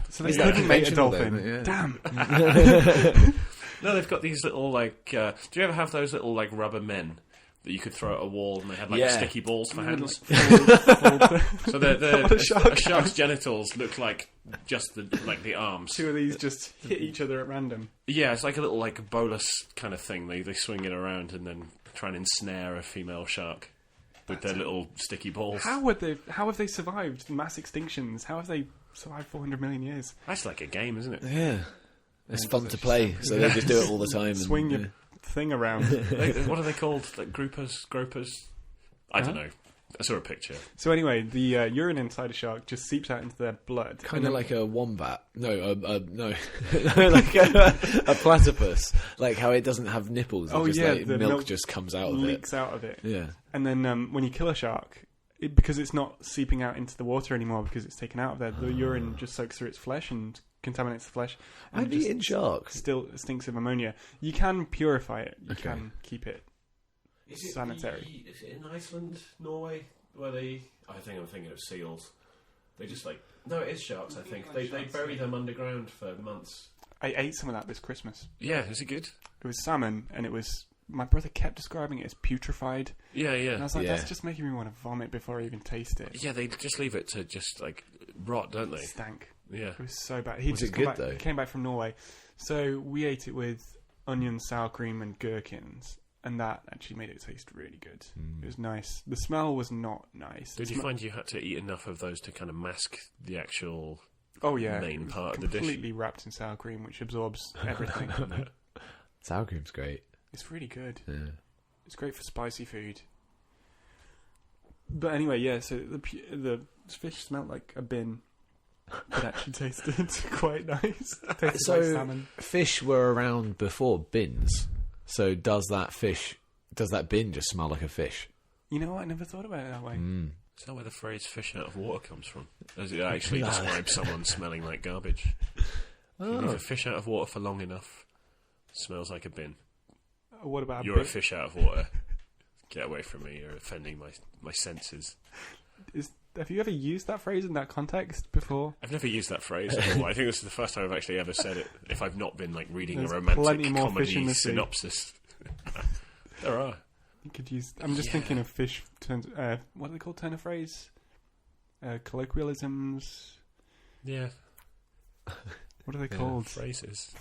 So they couldn't make a dolphin. Then, yeah. Damn. No, they've got these little, like... do you ever have those little, like, rubber men that you could throw at a wall and they had, like, sticky balls for hands? So a shark's genitals look like just the arms. Two of these just hit each other at random. Yeah, it's like a little, like, bolus kind of thing. They swing it around and then try and ensnare a female shark with their little sticky balls. How have they survived mass extinctions? How have they survived 400 million years? That's like a game, isn't it? Yeah. It's fun to play, so they just do it all the time. Swing your thing around. What are they called? Like gropers? I don't know. I saw a picture. So anyway, the urine inside a shark just seeps out into their blood. Kind of like a wombat. No. Like a platypus. Like how it doesn't have nipples. The milk just comes out of it. Leaks out of it. Yeah. And then when you kill a shark, because it's not seeping out into the water anymore because it's taken out of there, the urine just soaks through its flesh and contaminates the flesh. I've eaten sharks. Still stinks of ammonia. You can purify it. You can keep it sanitary. Is it in Iceland, Norway, where they... I think I'm thinking of seals. They just like... No, it is sharks, I think. They bury them underground for months. I ate some of that this Christmas. Yeah, is it good? It was salmon, and it was... My brother kept describing it as putrefied. Yeah. And I was like, that's just making me want to vomit before I even taste it. Yeah, they just leave it to just, like, rot, don't they? It stank. Yeah. It was so bad. Was it good, though? He came back from Norway. So we ate it with onion, sour cream, and gherkins. And that actually made it taste really good. It was nice. The smell was not nice. Did you find you had to eat enough of those to kind of mask the actual main part of the dish? Completely wrapped in sour cream, which absorbs everything. Sour cream's great. It's really good. Yeah. It's great for spicy food. But anyway, yeah, so the fish smelled like a bin. It actually tasted quite nice. Tasted like salmon. Fish were around before bins. So does that bin just smell like a fish? You know what? I never thought about it that way. Is that where the phrase "fish out of water" comes from? Does it actually describe someone smelling like garbage? If you leave a fish out of water for long enough, it smells like a bin. What about You're a fish out of water. Get away from me. You're offending my senses. Have you ever used that phrase in that context before? I've never used that phrase at all. I think this is the first time I've actually ever said it. If I've not been like reading a romantic comedy synopsis, there are. You could use. I'm just thinking of fish. What do they call turn of phrase? Colloquialisms. Yeah. What are they called? Phrases.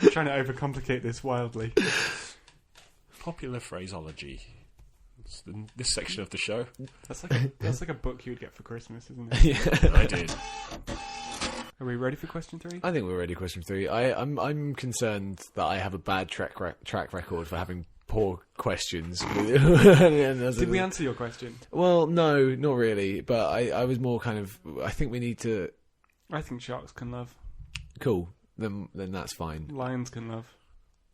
I'm trying to overcomplicate this wildly. Popular phraseology. It's this section of the show. That's like a book you would get for Christmas, isn't it? Yeah. I did. Are we ready for question 3? I think we're ready for question 3. I'm concerned that I have a bad track record for having poor questions. Did we answer your question? Well, no, not really. But I was more kind of... I think we need to... I think sharks can love. Cool. Then that's fine. Lions can love.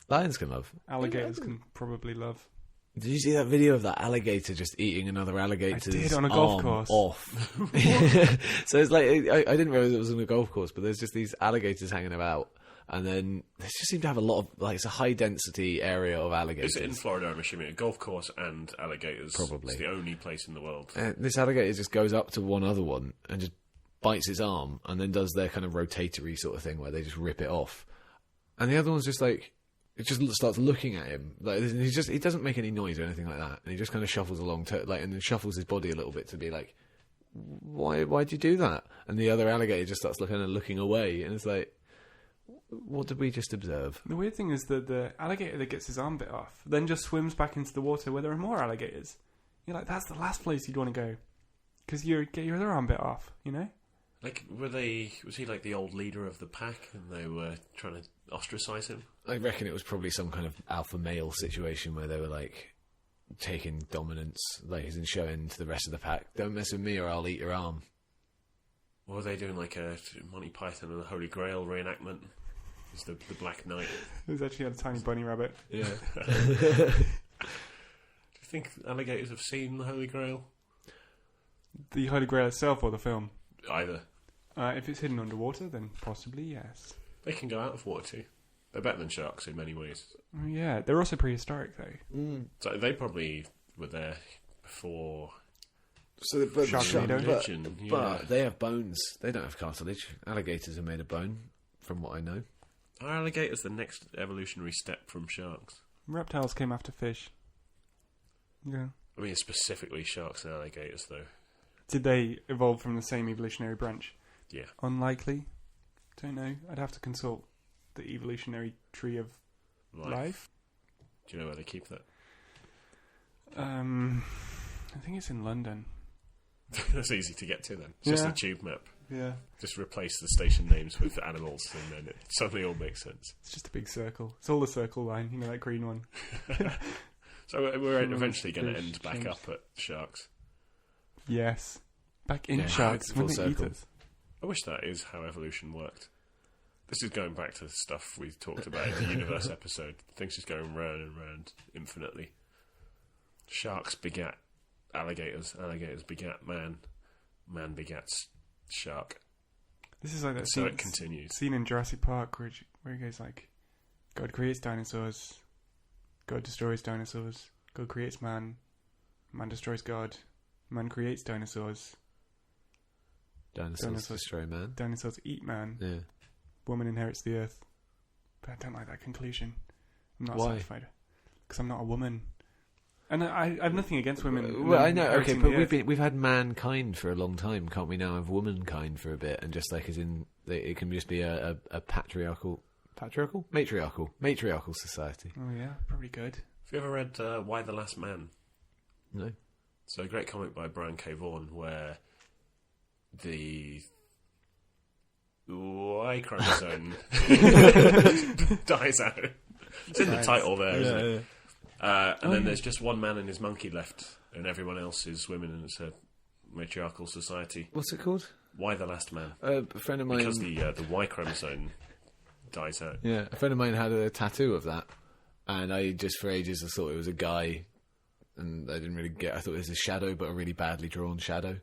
Lions can love. Alligators can probably love. Did you see that video of that alligator just eating another alligator's I did, on a golf course. Off? So it's like I didn't realise it was on a golf course, but there's just these alligators hanging about, and then they just seem to have a lot of it's a high density area of alligators. Is it in Florida? I'm assuming a golf course and alligators. Probably. It's the only place in the world. This alligator just goes up to one other one and just bites its arm, and then does their kind of rotatory sort of thing where they just rip it off, and the other one's just like. It just starts looking at him. Like he doesn't make any noise or anything like that, and he just kind of shuffles along, and then shuffles his body a little bit to be like, "Why'd you do that?" And the other alligator just starts looking away, and it's like, "What did we just observe?" The weird thing is that the alligator that gets his arm bit off then just swims back into the water where there are more alligators. You're like, that's the last place you'd want to go, because you get your other arm bit off, you know. Like, was he like the old leader of the pack, and they were trying to ostracize him? I reckon it was probably some kind of alpha male situation where they were like taking dominance, like and showing to the rest of the pack, "Don't mess with me, or I'll eat your arm." Or were they doing like a Monty Python and the Holy Grail reenactment? It's the Black Knight. It was actually a tiny bunny rabbit. Yeah. Do you think alligators have seen the Holy Grail? The Holy Grail itself or the film? Either. If it's hidden underwater, then possibly yes. They can go out of water too. They're better than sharks in many ways. Yeah, they're also prehistoric though. So they probably were there before. So, but Sharknado. they have bones. They don't have cartilage. Alligators are made of bone, from what I know. Are alligators the next evolutionary step from sharks? Reptiles came after fish. Yeah. I mean, specifically sharks and alligators, though. Did they evolve from the same evolutionary branch? Yeah. Unlikely. Don't know. I'd have to consult the evolutionary tree of life. Do you know where they keep that? I think it's in London. That's easy to get to then. It's just a tube map. Yeah. Just replace the station names with animals and then it suddenly all makes sense. It's just a big circle. It's all the circle line, you know, that green one. So we're eventually going to end back up at sharks. Yes. Back in sharks when they eat us. I wish that is how evolution worked. This is going back to the stuff we talked about in the universe episode. Things just going round and round infinitely. Sharks begat alligators. Alligators begat man. Man begats shark. This is like that so scene, it continues. Scene in Jurassic Park where he goes like, God creates dinosaurs, God destroys dinosaurs, God creates man, man destroys God, man creates dinosaurs. Dinosaurs destroy man. Dinosaurs eat man. Yeah. Woman inherits the earth. But I don't like that conclusion. I'm not satisfied. Because I'm not a woman. And I have nothing against women. Well, I know, okay, but we've had mankind for a long time. Can't we now have womankind for a bit? And just like as in, it can just be a matriarchal society. Oh yeah, probably good. Have you ever read Why the Last Man? No. So a great comic by Brian K. Vaughan where the Y chromosome dies out. It's in the title there, isn't it? And then there's just one man and his monkey left, and everyone else is women, and it's a matriarchal society. What's it called? Why the Last Man? A friend of mine... Because the Y chromosome dies out. Yeah, a friend of mine had a tattoo of that, and I just for ages I thought it was a guy, and I didn't really get... I thought it was a shadow, but a really badly drawn shadow.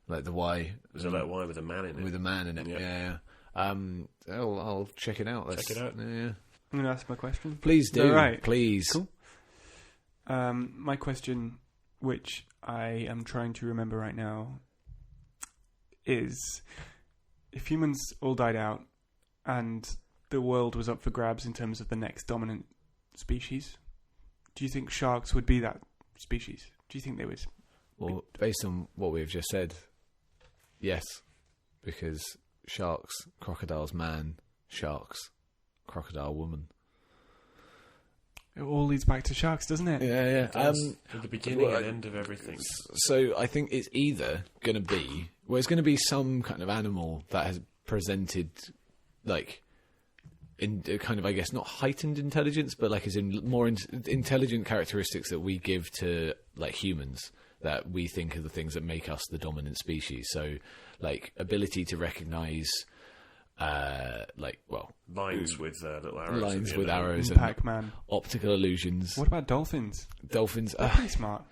Like the Y. There's a little Y with a man in it. With a man in it, yeah. I'll check it out. Check it out. Yeah. I'm going to ask my question. Please do. All right. Please. Cool. My question, which I am trying to remember right now, is if humans all died out and the world was up for grabs in terms of the next dominant species, do you think sharks would be that species? Do you think they would? Well, based on what we've just said, yes. Because sharks, crocodiles, man, sharks, crocodile, woman. It all leads back to sharks, doesn't it? Yeah. At the beginning and end of everything. So I think it's either going to be... Well, it's going to be some kind of animal that has presented, like, in kind of, I guess, not heightened intelligence, but, like, as in more intelligent characteristics that we give to, like, humans, that we think are the things that make us the dominant species. So, like, ability to recognise... lines with little arrows. Lines with arrows and Pac-Man. Optical illusions. What about dolphins? Dolphins are pretty smart.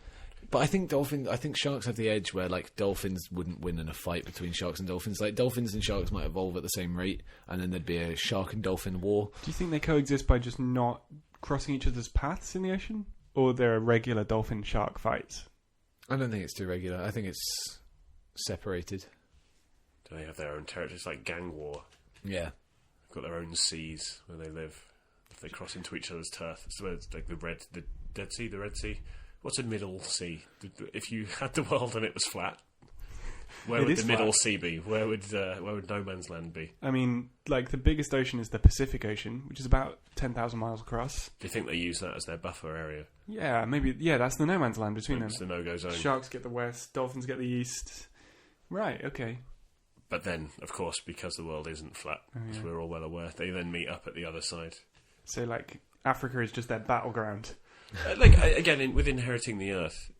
But I think sharks have the edge where like dolphins wouldn't win in a fight between sharks and dolphins. Like dolphins and sharks might evolve at the same rate, and then there'd be a shark and dolphin war. Do you think they coexist by just not crossing each other's paths in the ocean, or there are regular dolphin-shark fights? I don't think it's too regular. I think it's separated. Do they have their own territories, like gang war? Yeah. They've got their own seas where they live. If they cross into each other's turf, it's where it's like the Dead Sea, the Red Sea. What's a middle sea? If you had the world and it was flat, where would the middle sea be? Where would no man's land be? I mean, like the biggest ocean is the Pacific Ocean, which is about 10,000 miles across. Do you think they use that as their buffer area? Yeah, maybe. Yeah, that's the no man's land between them. It's the no-go zone. Sharks get the west, dolphins get the east. Right. Okay. But then, of course, because the world isn't flat, as we're all well aware, they then meet up at the other side. So, like, Africa is just their battleground. With inheriting the Earth,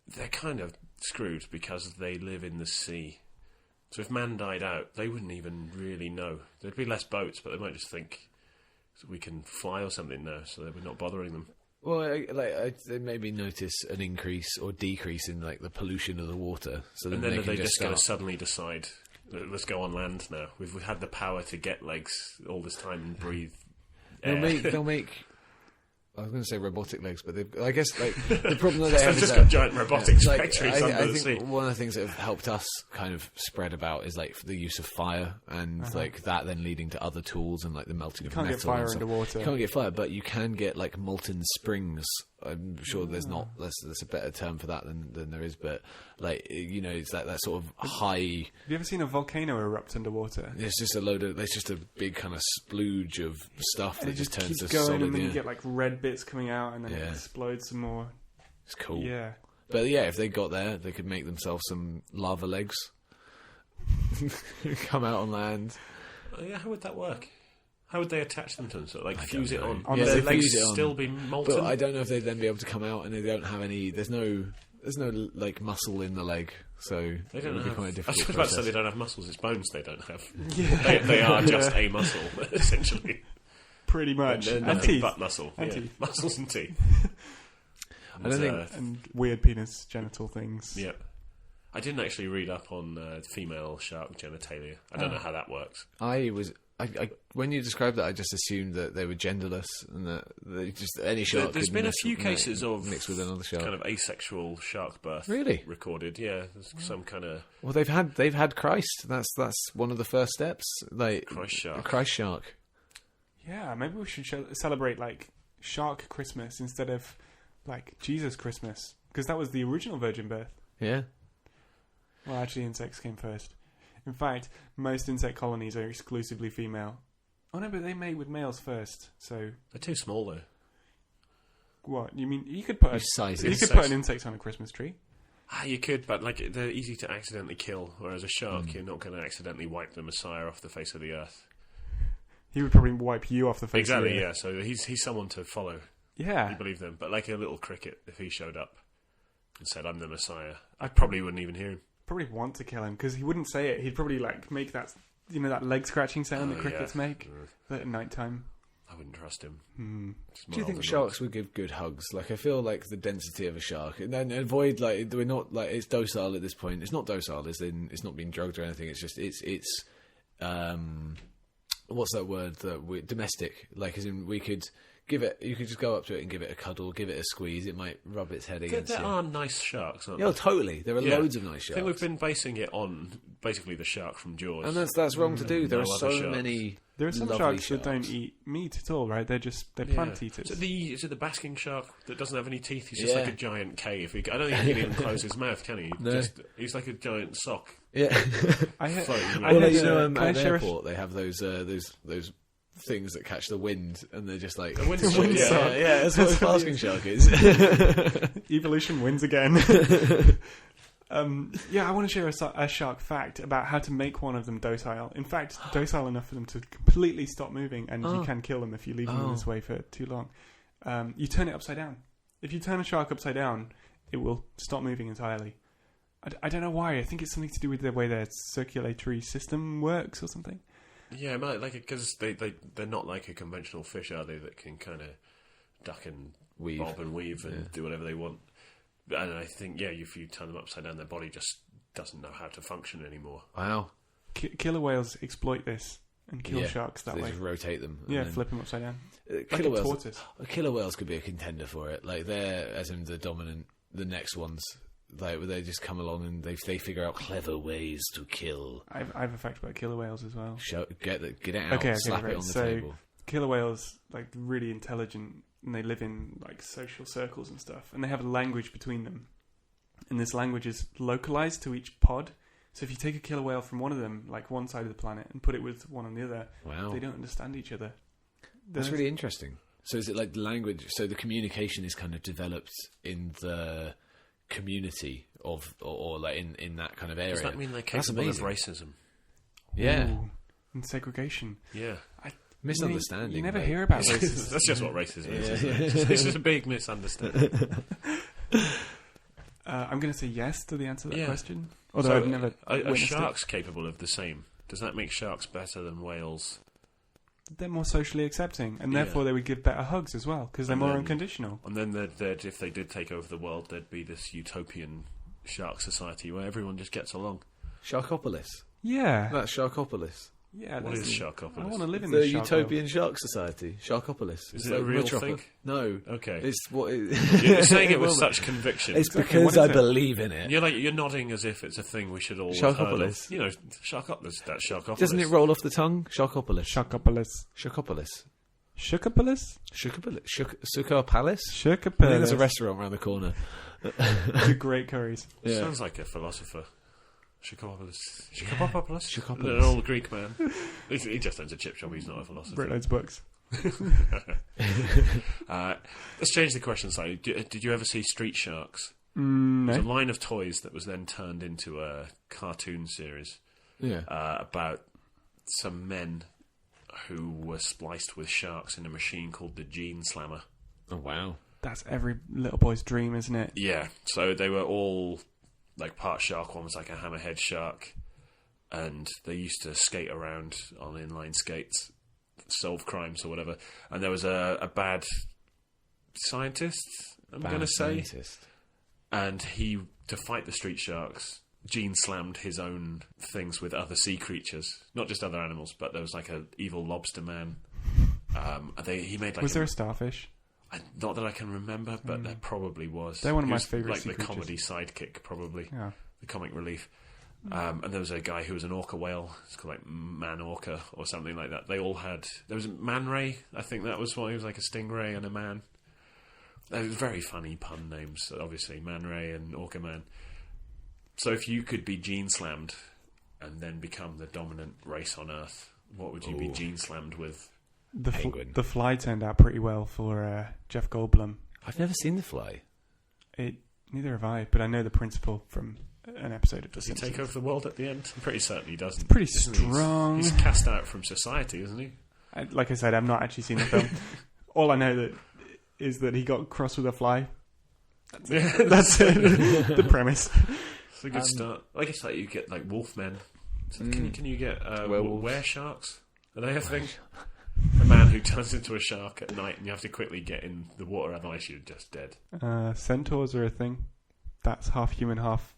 they're kind of screwed because they live in the sea. So if man died out, they wouldn't even really know. There'd be less boats, but they might just think we can fly or something now, so that we're not bothering them. Well, they maybe notice an increase or decrease in like the pollution of the water. So and then they just going to suddenly decide let's go on land now. We've had the power to get legs all this time and breathe. They'll make. I was going to say robotic legs, but I guess the problem that they have They've is just that, got giant robotics factories I under the think sea. one of the things that have helped us kind of spread about is the use of fire and that then leading to other tools and the melting of metal. You can't get fire and stuff. underwater. You can't get fire, but you can get molten springs. I'm sure there's a better term for that than there is, but it's that sort of high. Have you ever seen a volcano erupt underwater? It's just a big kind of splooge of stuff And that it just turns keeps to going, solid. and then you get red bits coming out, and then it explodes some more. It's cool. Yeah. But yeah, if they got there, they could make themselves some lava legs. Come out on land. Yeah, how would that work? How would they attach them to them? So, fuse it know. on? Yeah, Their they legs fuse it on. still be molten? But I don't know if they'd then be able to come out, and they don't have any. There's no muscle in the leg, so They don't it would be have. quite a I was difficult about to say process. they don't have muscles. It's bones they don't have. Yeah. They are just a muscle, essentially. Pretty much. And And nothing teeth. but muscle. And Yeah. teeth. Muscles and teeth. I don't think. And weird penis genital things. Yeah. I didn't actually read up on female shark genitalia. I don't know how that works. I when you described that, I just assumed that they were genderless and that they just any shark. There's could been a mix- few cases of mix with another shark. kind of asexual shark birth. Really? Recorded. Yeah. There's some kind of Well, they've had Christ. That's one of the first steps. Christ shark. Christ shark. Yeah, maybe we should celebrate Shark Christmas instead of Jesus Christmas, because that was the original virgin birth. Yeah. Well, actually, insects came first. In fact, most insect colonies are exclusively female. Oh no, but they mate with males first. So They're too small though. what? You mean you could put an insect on a Christmas tree? You could, but they're easy to accidentally kill. Whereas a shark, you're not going to accidentally wipe the Messiah off the face of the earth. He would probably wipe you off the face. Exactly. of the Yeah. earth. So he's someone to follow. Yeah. You believe them, but like a little cricket, if he showed up and said, "I'm the Messiah," I probably wouldn't even hear him. Probably want to kill him because he wouldn't say it. He'd probably make that that leg scratching sound that crickets make at night time. I wouldn't trust him. Do you think sharks would give good hugs? I feel like the density of a shark, and then avoid we're not it's docile at this point. It's not docile, as in it's not being drugged or anything. It's just it's what's that word domestic? As in we could give it. You could just go up to it and give it a cuddle, give it a squeeze. It might rub its head against There you. are nice sharks, aren't Yeah, there? totally. There are loads of nice I sharks. think we've been basing it on basically the shark from Jaws. And that's wrong to do. There No are other so sharks. many. There are some lovely sharks that don't eat meat at all, right? They're plant eaters. Is it the basking shark that doesn't have any teeth? He's just like a giant cave. I don't think he can even close his mouth, can he? No. He's like a giant sock. Yeah. Floating I around. heard- At the airport, they have those things that catch the wind, and they're just like A windsock, yeah, that's what a basking shark is. Evolution wins again. I want to share a shark fact about how to make one of them docile. In fact, docile enough for them to completely stop moving, and you can kill them if you leave them in this way for too long. You turn it upside down. If you turn a shark upside down, it will stop moving entirely. I don't know why. I think it's something to do with the way their circulatory system works or something. Yeah, because they're not like a conventional fish, are they? That can kind of duck and bob and weave and do whatever they want. And I think, if you turn them upside down, their body just doesn't know how to function anymore. Wow. Killer whales exploit this and kill sharks that they way. just rotate them. Yeah, flip them upside down. Killer like a whales. tortoise. Killer whales could be a contender for it. They're as in the next ones. They just come along and they figure out clever ways to kill. I have a fact about killer whales as well. Get it out. Slap it on the table. Killer whales really intelligent, and they live in social circles and stuff, and they have a language between them, and this language is localized to each pod. So if you take a killer whale from one of them, one side of the planet, and put it with one on the other, they don't understand each other. That's really interesting. So is it language? So the communication is kind of developed in the community of, or in that kind of area. Does that mean they're capable of racism? Yeah. Ooh, and segregation. Yeah. Misunderstanding. You never hear about racism. That's just what racism is. Isn't it? It's just a big misunderstanding. I'm going to say yes to the answer to that question. Although I've never. Are sharks capable of the same? Does that make sharks better than whales? They're more socially accepting, and therefore they would give better hugs as well because they're more unconditional. And then if they did take over the world, there'd be this utopian shark society where everyone just gets along. Sharkopolis. Yeah. That's Sharkopolis. Yeah. What is I Sharkopolis? want to live in The this shark world. utopian shark society. Sharkopolis. Is it a real thing? No. Okay. It's what You're saying it with such conviction. It's Exactly, because what I is it? believe in it. You're nodding as if it's a thing we should all Sharkopolis. have heard of. Sharkopolis. That's Sharkopolis. Doesn't it roll off the tongue? Sharkopolis. Sharkopolis. Sharkopolis. Shukapolis? Sukkar Palace? I think there's Shukapolis. a restaurant around the corner. The great curries. Yeah. Sounds like a philosopher. Sharkopolis. Sharkopolis. An old Greek man. He just owns a chip shop. He's not a philosopher. Wrote loads of books. Let's change the question slightly. Did you ever see Street Sharks? No. It was a line of toys that was then turned into a cartoon series Yeah. about some men who were spliced with sharks in a machine called the Gene Slammer. Oh, wow. That's every little boy's dream, isn't it? Yeah, so they were all like part shark. One was like a hammerhead shark, and they used to skate around on inline skates, solve crimes or whatever. And there was a bad scientist, I'm going to say, and he, to fight the street sharks, Gene slammed his own things with other sea creatures, not just other animals, but there was like an evil lobster man. He made like Was there a starfish? not that I can remember, but there probably was. They're one of He my was favourite like sea the creatures. comedy sidekick, probably Yeah. the comic relief. And there was a guy who was an orca whale. It's called like Man Orca or something like that. They all had. There was Man Ray. I think that was why he was like a stingray and a man. They were very funny pun names, obviously, Man Ray and Orca Man. So if you could be gene slammed and then become the dominant race on Earth, what would you be gene slammed with? Penguin. The Fly turned out pretty well for Jeff Goldblum. I've never seen The Fly. Neither have I, but I know the principle from an episode of The Does he Simpsons. take over the world at the end? I'm pretty certain he doesn't. Pretty Isn't he? strong. He's cast out from society, isn't he? Like I said, I've not actually seen the film. All I know is that he got crossed with a fly. That's it. The premise. It's a good start. I guess like you get like wolfmen. So can you get Werewolves. were-sharks? Are they a thing? A man who turns into a shark at night and you have to quickly get in the water, otherwise you're just dead. Centaurs are a thing. That's half human, half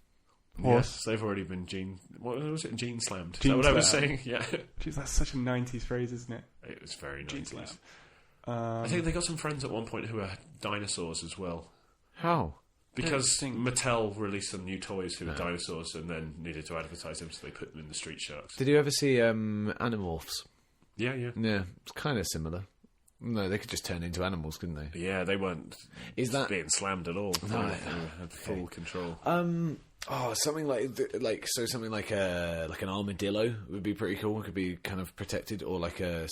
horse. Yes, they've already been what was it? Gene slammed. Is Gene that what I was slammed. saying? Yeah. Jeez, that's such a 90s phrase, isn't it? It was very Gene 90s. slam. I think they got some friends at one point who were dinosaurs as well. How? Because think- Mattel released some new toys who were dinosaurs and then needed to advertise them, so they put them in the Street Sharks. Did you ever see Animorphs? Yeah, yeah. Yeah, it's kind of similar. No, they could just turn into animals, couldn't they? Yeah, they weren't being slammed at all. No. They had full control. Something like an armadillo would be pretty cool. It could be kind of protected, or like a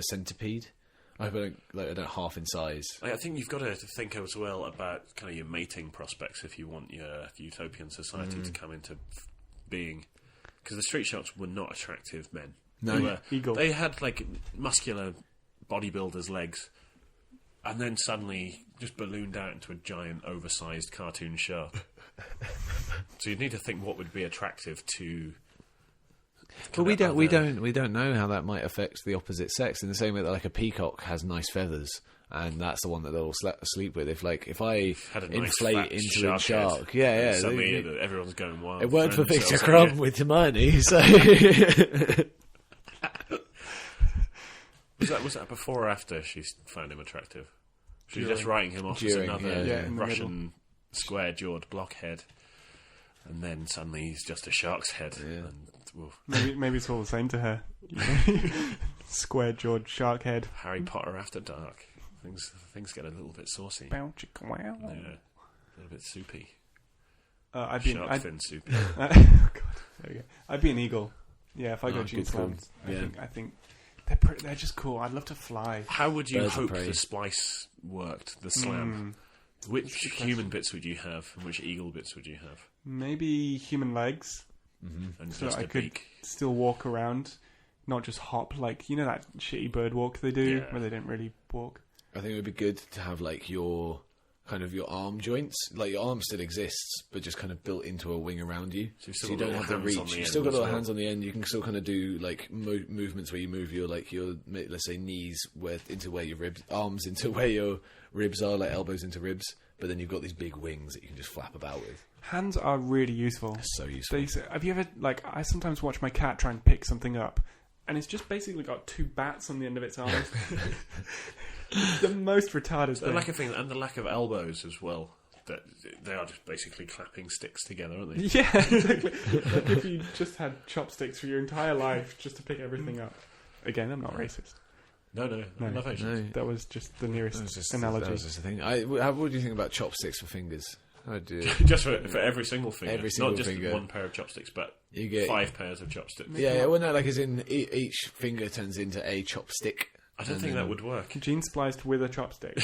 centipede. I hope I don't half in size. I think you've got to think as well about kind of your mating prospects if you want your utopian society to come into being. Because the street sharks were not attractive men. No. They had like muscular bodybuilders' legs, and then suddenly just ballooned out into a giant, oversized cartoon shark. So you'd need to think what would be attractive to. But we don't know how that might affect the opposite sex in the same way that like a peacock has nice feathers, and that's the one that they'll sleep with. If I Had a nice inflate fat into a shark shark, head. Suddenly everyone's going wild. it worked for throwing Victor themselves Crumb at with Hermione. So you. Was that before or after she found him attractive? She was just writing him off as During, another in the Russian square-jawed blockhead, and then suddenly he's just a shark's head. Yeah. And, oof, Maybe it's all the same to her. Square-jawed shark head. Harry Potter after dark. Things get a little bit saucy. Bow, chicka, wow. Yeah, a little bit soupy. I'd Fin soupy. God, there we go. I'd be an eagle. Yeah, if I got gene good call. slammed, Yeah. I think they're just cool. I'd love to fly. How would you Birds of hope prey. the splice worked, the slam? Which human bits would you have, and which eagle bits would you have? Maybe human legs, And so just I a could beak. still walk around, not just hop like that shitty bird walk they do, Yeah. where they don't really walk. I think it would be good to have like your arm joints, like your arm still exists, but just kind of built into a wing around you, So you've so still you got don't little have the hands on reach. the You've end still got as little well. hands on the end. You can still kind of do like movements where you move your let's say knees into where your arms into where your ribs are, like elbows into ribs, but then you've got these big wings that you can just flap about with. Hands are really useful. So useful. Have you ever, like, I sometimes watch my cat try and pick something up, and it's just basically got 2 bats on the end of its arms. The most retarded the thing. lack of things, and the lack of elbows as well. That they are just basically clapping sticks together, aren't they? Yeah, exactly. Like if you just had chopsticks for your entire life just to pick everything up. Again, I'm not racist. No, I love Asians. No. That was just the nearest analogy. That was just a thing. What do you think about chopsticks for fingers? How do Just for every single finger. Every single not just finger. 1 pair of chopsticks, but you get 5 pairs of chopsticks. Yeah, well, no, like as in each finger turns into a chopstick. I don't think that would work. Gene spliced with a chopstick.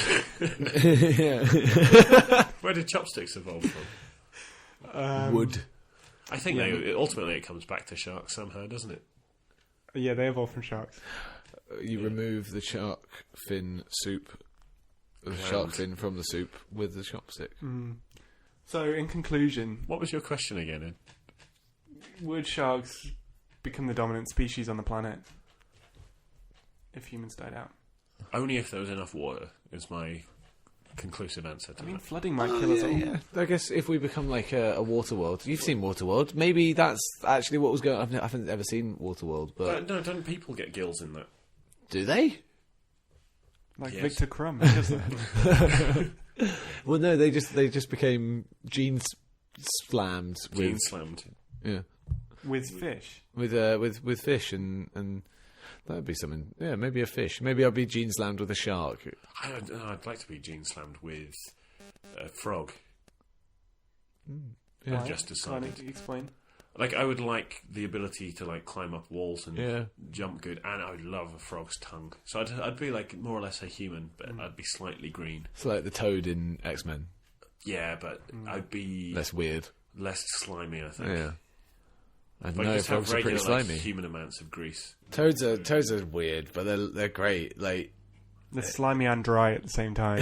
Yeah. Where did chopsticks evolve from? Wood. I think ultimately it comes back to sharks somehow, doesn't it? Yeah, they evolved from sharks. You remove the shark fin soup, the shark fin from the soup with the chopstick. So, in conclusion, What was your question again, Ed? would sharks become the dominant species on the planet if humans died out? Only if there was enough water is my conclusive answer to I mean, that. flooding might kill us all. Yeah. I guess if we become like a water world, you've seen Waterworld. Maybe that's actually what was going on. I haven't ever seen Waterworld, but No, don't people get gills in that? do they? Like Yes. Victor Crumb. Does that? Well, no, they just became gene slammed Gene with slammed. With fish. with fish and that would be something. Yeah, maybe a fish. Maybe I'll be gene slammed with a shark. I'd like to be gene slammed with a frog. Yeah. I've just decided. Can I explain? Like, I would like the ability to like climb up walls and jump good, and I would love a frog's tongue. So I'd be like more or less a human, but I'd be slightly green. It's like the Toad in X-Men. Yeah, but I'd be Less weird. less slimy, I think. Yeah. I But know just have frogs are pretty regular, slimy. human amounts of grease. Toads are weird, but they're great. Like They're slimy and dry at the same time.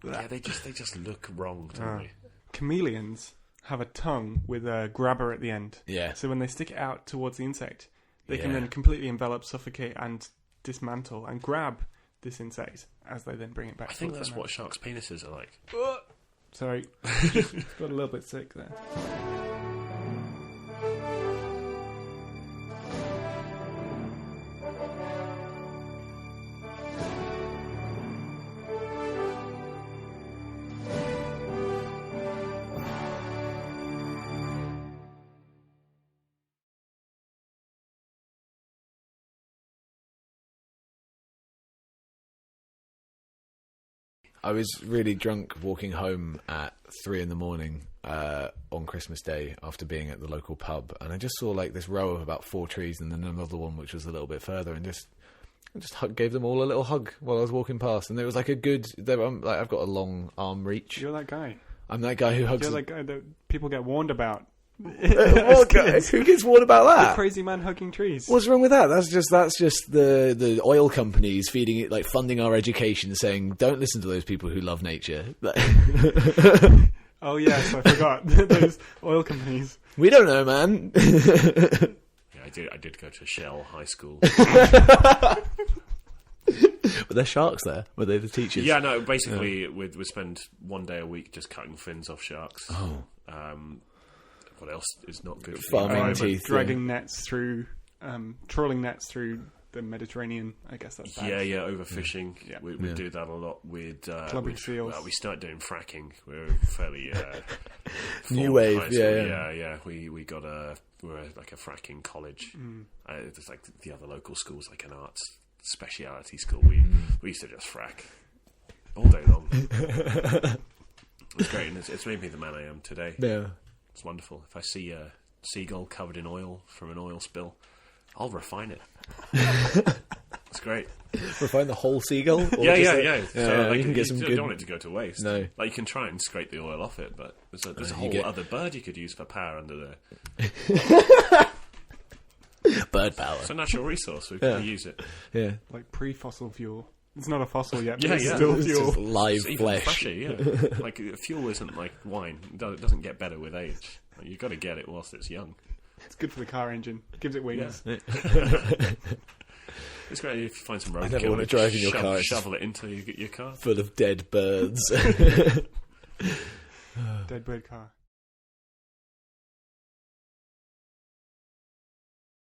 Yeah, they just look wrong, don't they? Chameleons have a tongue with a grabber at the end. yeah, So when they stick it out towards the insect, they can Yeah. then completely envelop, suffocate, and dismantle and grab this insect as they then bring it back. I think towards that's their what sharks' penises are like. mouth. Sorry, got a little bit sick there. I was really drunk walking home at 3 a.m. On Christmas Day after being at the local pub, and I just saw like this row of about 4 trees, and then another one which was a little bit further, and gave them all a little hug while I was walking past, and there was like a good. I've got a long arm reach. You're that guy. I'm that guy who hugs. You're that guy that people get warned about. What guy? Who gets warned about The that? crazy man hugging trees. What's wrong with that? That's just the oil companies feeding it, like funding our education, saying don't listen to those people who love nature. Oh yes, I forgot. Those oil companies. We don't know, man. Yeah, I did go to Shell High School. Were there sharks there? Were they the teachers? Yeah, no, basically we'd spend 1 day a week just cutting fins off sharks. Oh. What else is not good for Farming you? teeth. Dragging nets through, trawling nets through the Mediterranean. I guess that's bad. Yeah, overfishing. Yeah. We'd do that a lot. We'd Clubbing seals. We started doing fracking. We were fairly New forward wave, high school. yeah. We got we're like a fracking college. It's like the other local schools, like an arts speciality school. We used to just frack all day long. It's great, and it's made me the man I am today. Yeah. It's wonderful. If I see a seagull covered in oil from an oil spill, I'll refine it. It's great. Refine the whole seagull? Or Yeah. just So, like, you can get some you good. don't want it to go to waste. No. Like, you can try and scrape the oil off it, but there's a you whole get- other bird you could use for power under there. Bird power. It's a natural resource. We've Yeah. got to use it. Yeah. Like pre-fossil fuel. It's not a fossil yet, but Yeah, it's yeah. still It's fuel. just live It's even flesh. fresher, yeah. Like, fuel isn't like wine. It doesn't get better with age. Like, you've got to get it whilst it's young. It's good for the car engine. Gives it wings. It's great if you find some I roadkill. never want to drive in your car. It's Shovel it into your car. full of dead birds. Dead bird car.